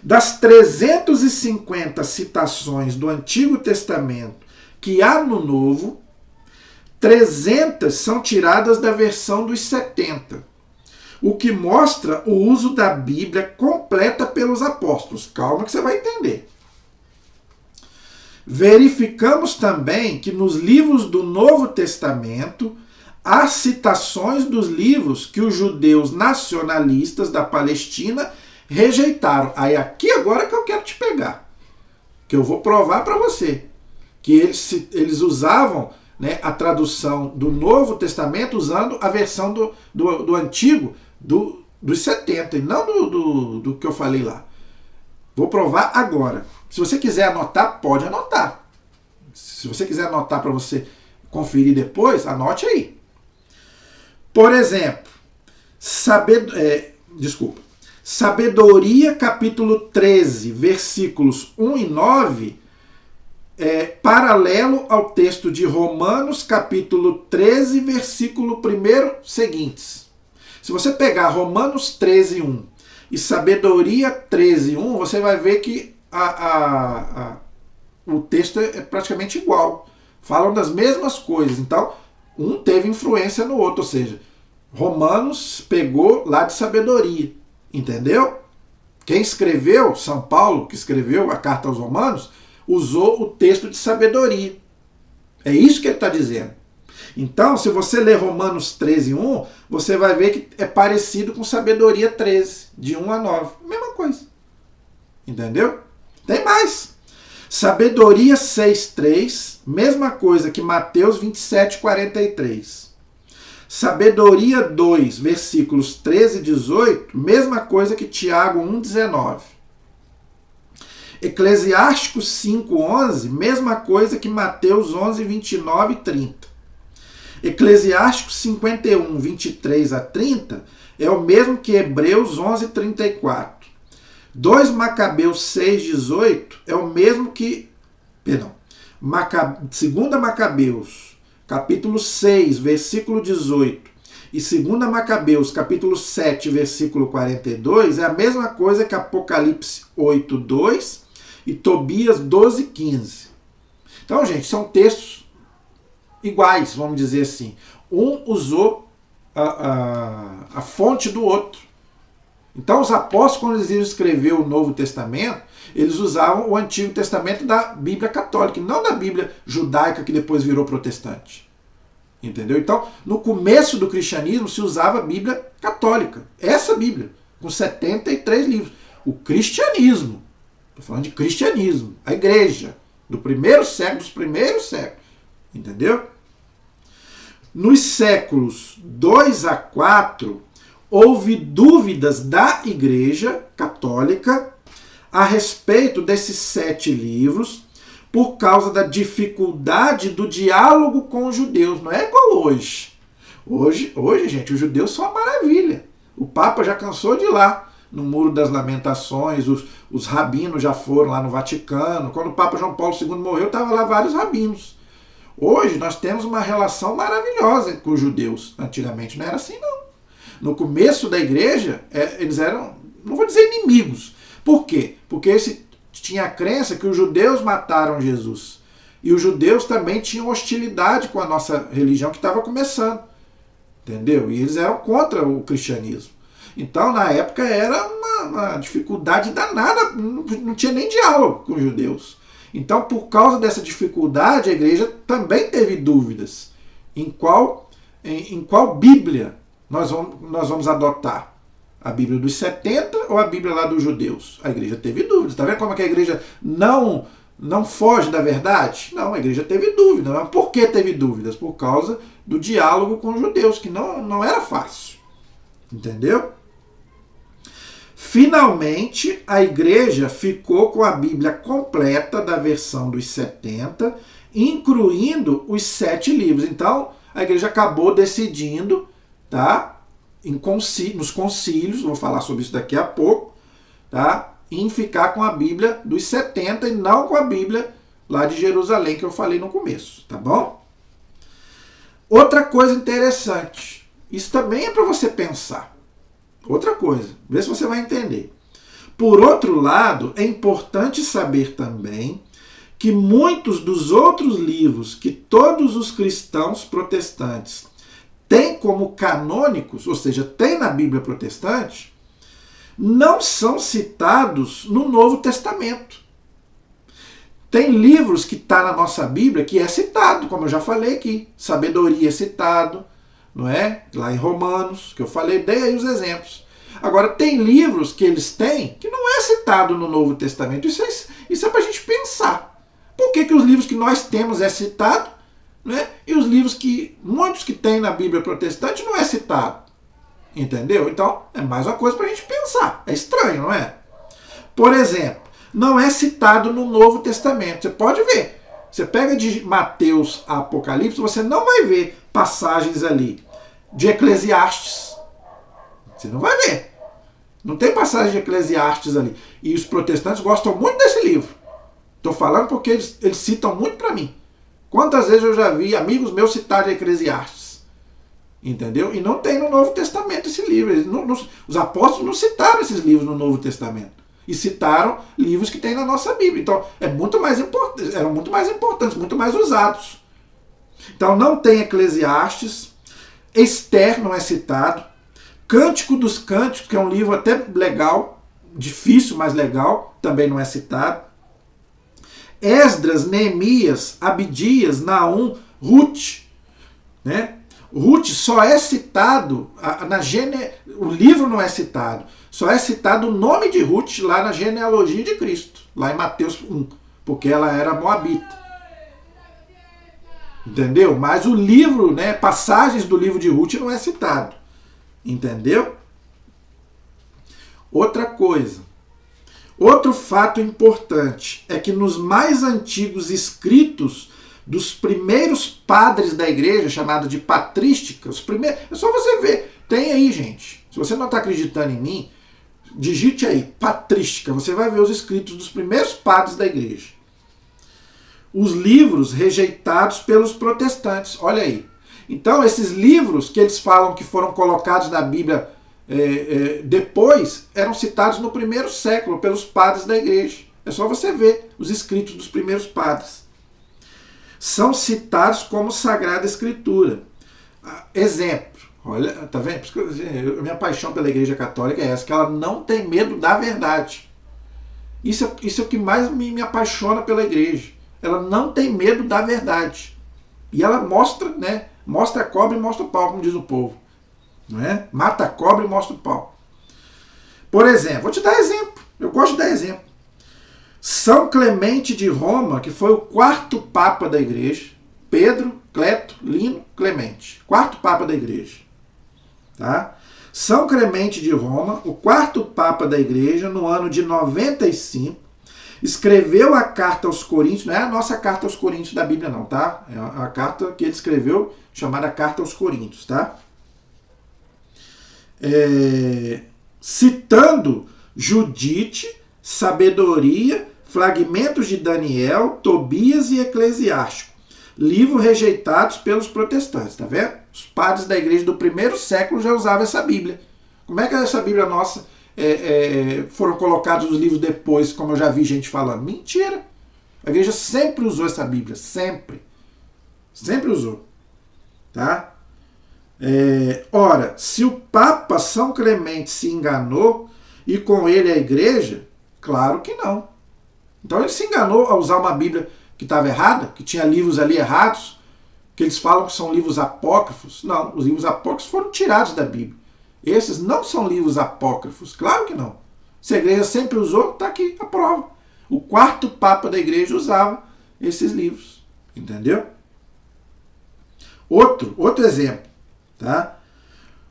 Speaker 1: Das 350 citações do Antigo Testamento que há no Novo, 300 são tiradas da versão dos 70, o que mostra o uso da Bíblia completa pelos apóstolos. Calma que você vai entender. Verificamos também que nos livros do Novo Testamento há citações dos livros que os judeus nacionalistas da Palestina rejeitaram. Aí aqui agora que eu quero te pegar, que eu vou provar para você, que eles usavam, né, a tradução do Novo Testamento usando a versão do Antigo, dos 70, e não do que eu falei lá. Vou provar agora. Se você quiser anotar, pode anotar. Se você quiser anotar para você conferir depois, anote aí. Por exemplo, Sabedoria, capítulo 13, versículos 1 e 9, paralelo ao texto de Romanos, capítulo 13, versículo 1 seguintes. Se você pegar Romanos 13, 1 e Sabedoria 13, 1, você vai ver que o texto é praticamente igual. Falam das mesmas coisas. Então, um teve influência no outro, ou seja, Romanos pegou lá de Sabedoria, entendeu? Quem escreveu, São Paulo, que escreveu a carta aos Romanos, usou o texto de Sabedoria. É isso que ele está dizendo. Então, se você ler Romanos 13, 1, você vai ver que é parecido com Sabedoria 13, de 1 a 9. Mesma coisa. Entendeu? Tem mais. Sabedoria 6, 3, mesma coisa que Mateus 27, 43. Sabedoria 2, versículos 13 e 18, mesma coisa que Tiago 1, 19. Eclesiásticos 5, 11, mesma coisa que Mateus 11, 29 e 30. Eclesiásticos 51, 23 a 30, é o mesmo que Hebreus 11, 34. 2 Macabeus 6, 18, é o mesmo que... Perdão. 2 Macabeus, capítulo 6, versículo 18, e 2 Macabeus, capítulo 7, versículo 42, é a mesma coisa que Apocalipse 8, 2 e Tobias 12, 15. Então, gente, são textos iguais, vamos dizer assim. Um usou a fonte do outro. Então, os apóstolos, quando eles iam escrever o Novo Testamento, eles usavam o Antigo Testamento da Bíblia católica, não da Bíblia judaica que depois virou protestante. Entendeu? Então, no começo do cristianismo se usava a Bíblia católica. Essa Bíblia, com 73 livros. O cristianismo. Estou falando de cristianismo. A igreja. Do primeiro século, dos primeiros séculos. Entendeu? Nos séculos 2 a 4, houve dúvidas da Igreja Católica a respeito desses 7 livros por causa da dificuldade do diálogo com os judeus. Não é igual hoje. Hoje, gente, os judeus são uma maravilha. O Papa já cansou de ir lá no Muro das Lamentações, os rabinos já foram lá no Vaticano. Quando o Papa João Paulo II morreu, estavam lá vários rabinos. Hoje nós temos uma relação maravilhosa com os judeus. Antigamente não era assim, não. No começo da igreja, eles eram, não vou dizer inimigos. Por quê? Porque tinha a crença que os judeus mataram Jesus. E os judeus também tinham hostilidade com a nossa religião que estava começando. Entendeu? E eles eram contra o cristianismo. Então, na época, era uma dificuldade danada, não tinha nem diálogo com os judeus. Então, por causa dessa dificuldade, a igreja também teve dúvidas em qual Bíblia nós vamos adotar. A Bíblia dos 70 ou a Bíblia lá dos judeus? A igreja teve dúvidas. Está vendo como é que a igreja não foge da verdade? Não, a igreja teve dúvidas. Mas por que teve dúvidas? Por causa do diálogo com os judeus, que não era fácil. Entendeu? Finalmente, a igreja ficou com a Bíblia completa da versão dos 70, incluindo os 7 livros. Então, a igreja acabou decidindo, tá, nos concílios, vou falar sobre isso daqui a pouco, tá? Em ficar com a Bíblia dos 70 e não com a Bíblia lá de Jerusalém que eu falei no começo, tá bom? Outra coisa interessante, isso também é para você pensar. Outra coisa, vê se você vai entender. Por outro lado, é importante saber também que muitos dos outros livros que todos os cristãos protestantes têm como canônicos, ou seja, têm na Bíblia protestante, não são citados no Novo Testamento. Tem livros que está na nossa Bíblia que é citado, como eu já falei aqui. Sabedoria é citado, não é? Lá em Romanos, que eu falei, dei aí os exemplos. Agora, tem livros que eles têm que não é citado no Novo Testamento. Isso é para a gente pensar. Por que os livros que nós temos é citado, né? E os livros que muitos que tem na Bíblia protestante não é citado? Entendeu? Então, é mais uma coisa para a gente pensar. É estranho, não é? Por exemplo, não é citado no Novo Testamento. Você pode ver. Você pega de Mateus a Apocalipse, você não vai ver passagens ali de Eclesiastes. Você não vai ver. Não tem passagem de Eclesiastes ali. E os protestantes gostam muito desse livro. Estou falando porque eles citam muito para mim. Quantas vezes eu já vi amigos meus citarem Eclesiastes? Entendeu? E não tem no Novo Testamento esse livro. Os apóstolos não citaram esses livros no Novo Testamento. E citaram livros que tem na nossa Bíblia. Então, eram muito mais importantes, muito mais usados. Então, não tem Eclesiastes. Esther não é citado. Cântico dos Cânticos, que é um livro até legal, difícil, mas legal, também não é citado. Esdras, Neemias, Abdias, Naum, Ruth, né? Ruth só é citado, o livro não é citado, só é citado o nome de Ruth lá na genealogia de Cristo, lá em Mateus 1, porque ela era moabita. Entendeu? Mas o livro, né, passagens do livro de Ruth não é citado. Entendeu? Outra coisa. Outro fato importante é que nos mais antigos escritos dos primeiros padres da igreja, chamado de patrística, os primeiros, é só você ver, tem aí, gente. Se você não está acreditando em mim, digite aí, patrística, você vai ver os escritos dos primeiros padres da igreja. Os livros rejeitados pelos protestantes, olha aí. Então, esses livros que eles falam que foram colocados na Bíblia depois, eram citados no primeiro século pelos padres da igreja. É só você ver os escritos dos primeiros padres. São citados como Sagrada Escritura. Exemplo, olha, tá vendo? Minha paixão pela Igreja Católica é essa, que ela não tem medo da verdade. Isso é o que mais me apaixona pela igreja. Ela não tem medo da verdade. E ela mostra, né? Mostra a cobra e mostra o pau, como diz o povo. Não é? Mata a cobra e mostra o pau. Por exemplo, vou te dar exemplo. Eu gosto de dar exemplo. São Clemente de Roma, que foi o quarto papa da igreja. Pedro, Cleto, Lino, Clemente. Quarto papa da igreja. Tá? São Clemente de Roma, o quarto papa da igreja, no ano de 95, escreveu a carta aos Coríntios. Não é a nossa carta aos Coríntios da Bíblia, não, tá? É a carta que ele escreveu, chamada Carta aos Coríntios, tá? Citando Judite, Sabedoria, fragmentos de Daniel, Tobias e Eclesiástico, livros rejeitados pelos protestantes, tá vendo? Os padres da igreja do primeiro século já usavam essa Bíblia. Como é que essa Bíblia nossa foram colocados os livros depois, como eu já vi gente falando? Mentira! A igreja sempre usou essa Bíblia, sempre. Sempre usou. Tá? Ora, se o Papa São Clemente se enganou e com ele a igreja, claro que não. Então ele se enganou ao usar uma Bíblia que estava errada, que tinha livros ali errados, que eles falam que são livros apócrifos. Não, os livros apócrifos foram tirados da Bíblia. Esses não são livros apócrifos, claro que não. Se a igreja sempre usou, está aqui a prova. O quarto Papa da igreja usava esses livros, entendeu? Outro exemplo, tá?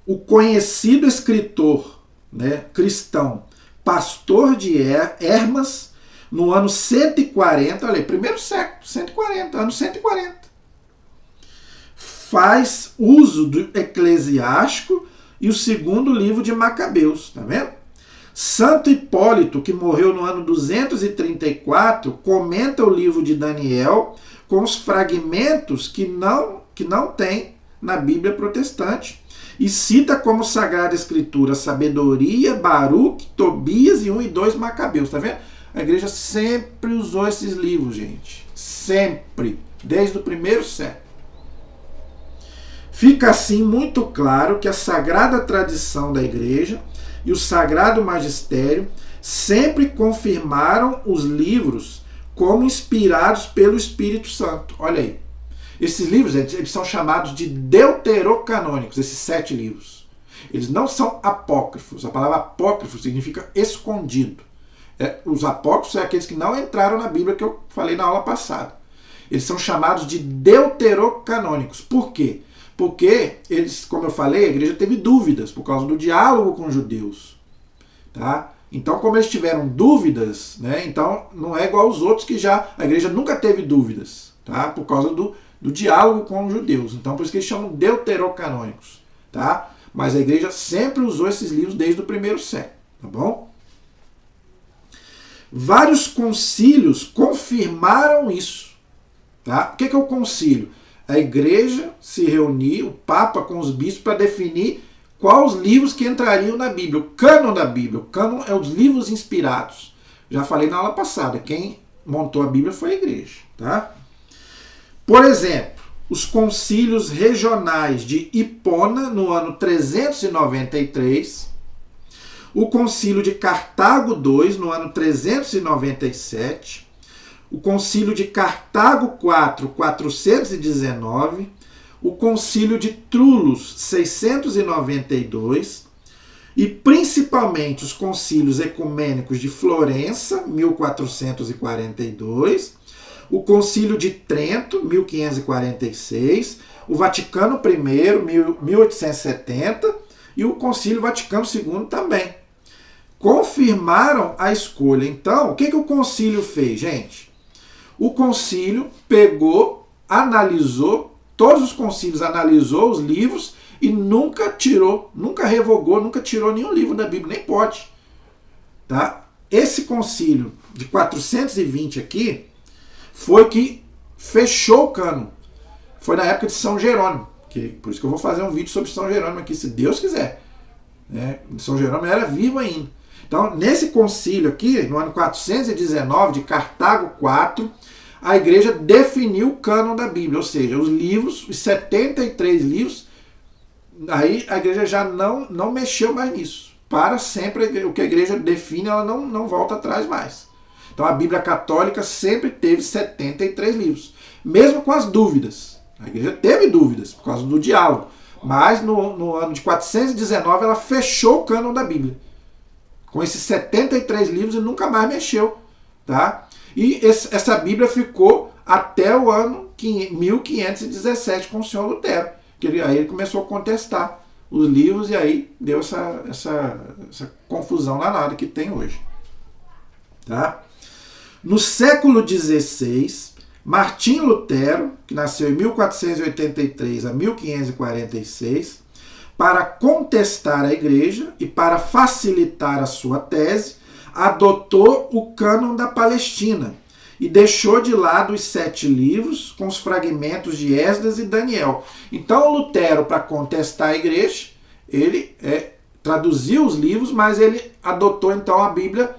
Speaker 1: O conhecido escritor, né, cristão, Pastor de Hermas, no ano 140, olha aí, primeiro século, 140, ano 140, faz uso do eclesiástico e o segundo livro de Macabeus, tá vendo? Santo Hipólito, que morreu no ano 234, comenta o livro de Daniel com os fragmentos que não tem na Bíblia protestante e cita como Sagrada Escritura Sabedoria, Baruque, Tobias e 1 e 2 Macabeus, tá vendo? A igreja sempre usou esses livros, gente. Sempre. Desde o primeiro século. Fica assim muito claro que a sagrada tradição da igreja e o sagrado magistério sempre confirmaram os livros como inspirados pelo Espírito Santo. Olha aí. Esses livros, eles são chamados de deuterocanônicos, esses 7 livros. Eles não são apócrifos. A palavra apócrifo significa escondido. Os apócrifos são aqueles que não entraram na Bíblia, que eu falei na aula passada. Eles são chamados de deuterocanônicos. Por quê? Porque eles, como eu falei, a igreja teve dúvidas por causa do diálogo com os judeus. Tá? Então, como eles tiveram dúvidas, né, então não é igual aos outros que já a igreja nunca teve dúvidas, tá? Por causa do diálogo com os judeus. Então, por isso que eles chamam deuterocanônicos. Tá? Mas a igreja sempre usou esses livros desde o primeiro século. Tá bom? Vários concílios confirmaram isso. Tá? O que é o concílio? A igreja se reunia, o Papa com os bispos, para definir quais os livros que entrariam na Bíblia. O cânon da Bíblia. O cânon é os livros inspirados. Já falei na aula passada. Quem montou a Bíblia foi a igreja. Tá? Por exemplo, os concílios regionais de Hipona, no ano 393, o concílio de Cartago II, no ano 397, o concílio de Cartago IV, 419, o concílio de Trullos, 692, e principalmente os concílios ecumênicos de Florença, 1442, o concílio de Trento, 1546, o Vaticano I, 1870, e o concílio Vaticano II também. Confirmaram a escolha. Então, o que o concílio fez, gente? O concílio pegou, analisou, todos os concílios analisou os livros e nunca tirou, nunca revogou, nunca tirou nenhum livro da Bíblia, nem pode. Tá? Esse concílio de 420 aqui foi que fechou o cânon. Foi na época de São Jerônimo. Por isso que eu vou fazer um vídeo sobre São Jerônimo aqui, se Deus quiser. Né? São Jerônimo era vivo ainda. Então, nesse concílio aqui, no ano 419, de Cartago IV, a igreja definiu o cânon da Bíblia, ou seja, os livros, os 73 livros, aí a igreja já não mexeu mais nisso. Para sempre, o que a igreja define, ela não volta atrás mais. Então, a Bíblia católica sempre teve 73 livros, mesmo com as dúvidas. A igreja teve dúvidas por causa do diálogo, mas no ano de 419 ela fechou o cânon da Bíblia, com esses 73 livros e nunca mais mexeu. Tá? E essa Bíblia ficou até o ano 1517 com o senhor Lutero, que aí ele começou a contestar os livros e aí deu essa confusão danada que tem hoje. Tá? No século XVI, Martim Lutero, que nasceu em 1483 a 1546, para contestar a igreja e para facilitar a sua tese, adotou o cânon da Palestina e deixou de lado os 7 livros com os fragmentos de Esdras e Daniel. Então Lutero, para contestar a igreja, ele traduziu os livros, mas ele adotou então a Bíblia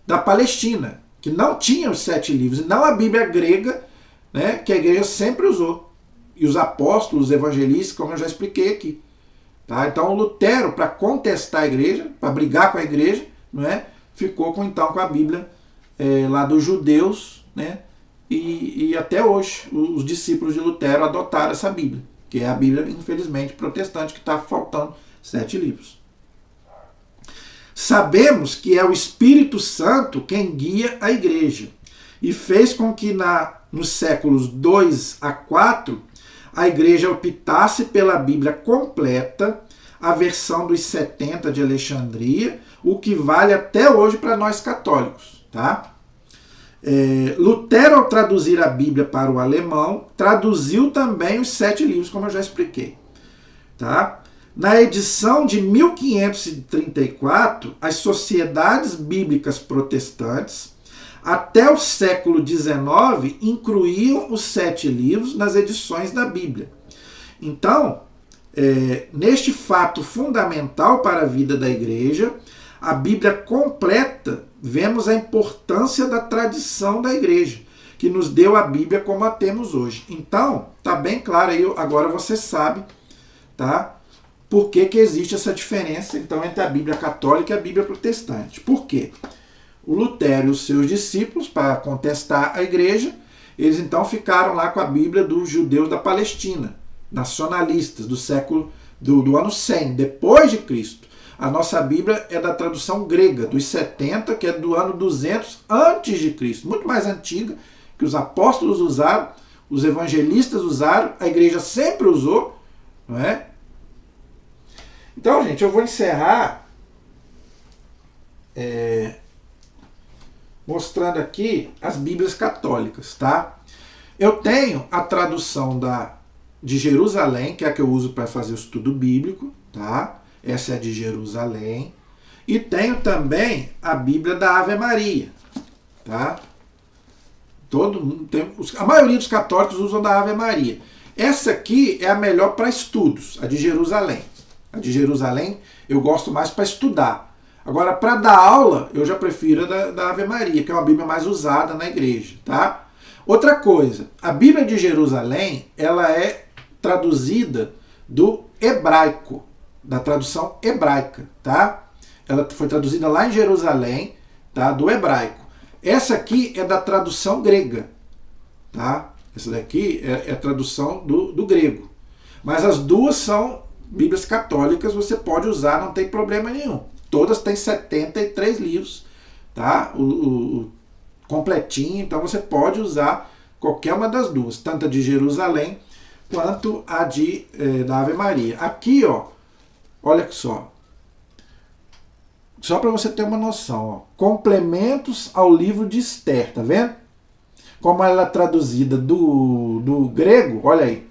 Speaker 1: da Palestina, que não tinha os 7 livros, e não a Bíblia grega, né, que a igreja sempre usou. E os apóstolos, os evangelistas, como eu já expliquei aqui. Tá? Então Lutero, para contestar a igreja, para brigar com a igreja, não é? Ficou com a Bíblia lá dos judeus, né? E até hoje os discípulos de Lutero adotaram essa Bíblia, que é a Bíblia, infelizmente, protestante, que está faltando 7 livros. Sabemos que é o Espírito Santo quem guia a igreja e fez com que nos séculos 2 a 4 a igreja optasse pela Bíblia completa, a versão dos 70 de Alexandria, o que vale até hoje para nós católicos. Tá? Lutero, ao traduzir a Bíblia para o alemão, traduziu também os 7 livros, como eu já expliquei. Tá? Na edição de 1534, as sociedades bíblicas protestantes, até o século XIX, incluíam os 7 livros nas edições da Bíblia. Então, neste fato fundamental para a vida da igreja, a Bíblia completa, vemos a importância da tradição da igreja, que nos deu a Bíblia como a temos hoje. Então, tá bem claro aí, agora você sabe, tá? Por que existe essa diferença, então, entre a Bíblia católica e a Bíblia protestante. Por quê? O Lutero e os seus discípulos, para contestar a igreja, eles então ficaram lá com a Bíblia dos judeus da Palestina, nacionalistas, do ano 100, depois de Cristo. A nossa Bíblia é da tradução grega, dos 70, que é do ano 200 antes de Cristo, muito mais antiga, que os apóstolos usaram, os evangelistas usaram, a igreja sempre usou, não é? Então, gente, eu vou encerrar mostrando aqui as Bíblias católicas, tá? Eu tenho a tradução de Jerusalém, que é a que eu uso para fazer o estudo bíblico, tá? Essa é a de Jerusalém. E tenho também a Bíblia da Ave Maria, tá? Todo mundo tem, a maioria dos católicos usam da Ave Maria. Essa aqui é a melhor para estudos, a de Jerusalém. A de Jerusalém eu gosto mais para estudar. Agora, para dar aula, eu já prefiro a da Ave Maria, que é uma Bíblia mais usada na igreja, tá? Outra coisa, a Bíblia de Jerusalém, ela é traduzida do hebraico, da tradução hebraica, tá? Ela foi traduzida lá em Jerusalém, tá? Do hebraico. Essa aqui é da tradução grega, tá? Essa daqui é a tradução do grego. Mas as duas são Bíblias católicas, você pode usar, não tem problema nenhum. Todas têm 73 livros, tá? O completinho, então você pode usar qualquer uma das duas, tanto a de Jerusalém quanto a da Ave Maria. Aqui, ó, olha só para você ter uma noção, ó, complementos ao livro de Esther, tá vendo? Como ela é traduzida do grego, olha aí.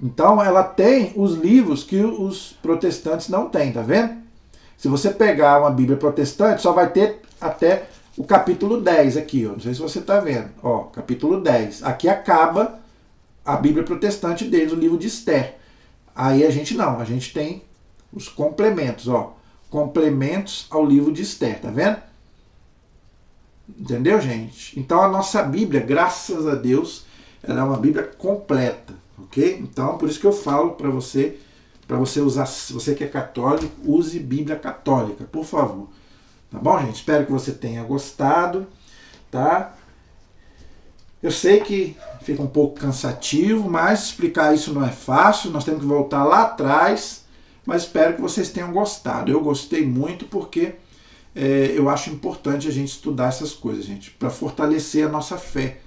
Speaker 1: Então ela tem os livros que os protestantes não têm, tá vendo? Se você pegar uma Bíblia protestante, só vai ter até o capítulo 10 aqui, ó. Não sei se você está vendo. Ó, capítulo 10. Aqui acaba a Bíblia protestante deles, o livro de Esther. Aí a gente não, a gente tem os complementos, ó. Complementos ao livro de Esther, tá vendo? Entendeu, gente? Então a nossa Bíblia, graças a Deus, ela é uma Bíblia completa, ok? Então, por isso que eu falo para você usar, se você que é católico, use Bíblia católica, por favor. Tá bom, gente? Espero que você tenha gostado, tá? Eu sei que fica um pouco cansativo, mas explicar isso não é fácil, nós temos que voltar lá atrás, mas espero que vocês tenham gostado. Eu gostei muito porque eu acho importante a gente estudar essas coisas, gente, para fortalecer a nossa fé,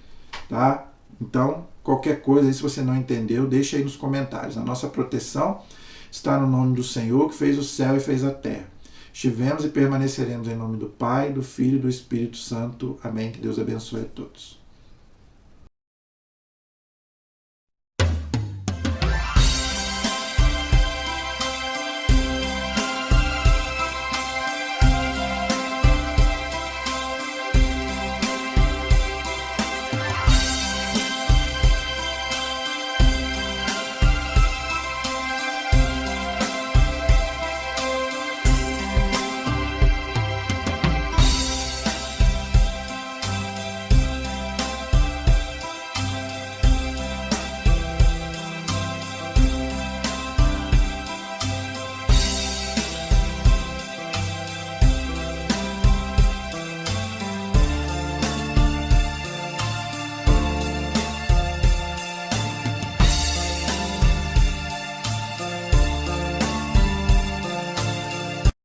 Speaker 1: tá? Então, qualquer coisa aí, se você não entendeu, deixa aí nos comentários. A nossa proteção está no nome do Senhor, que fez o céu e fez a terra. Estivemos e permaneceremos em nome do Pai, do Filho e do Espírito Santo. Amém. Que Deus abençoe a todos.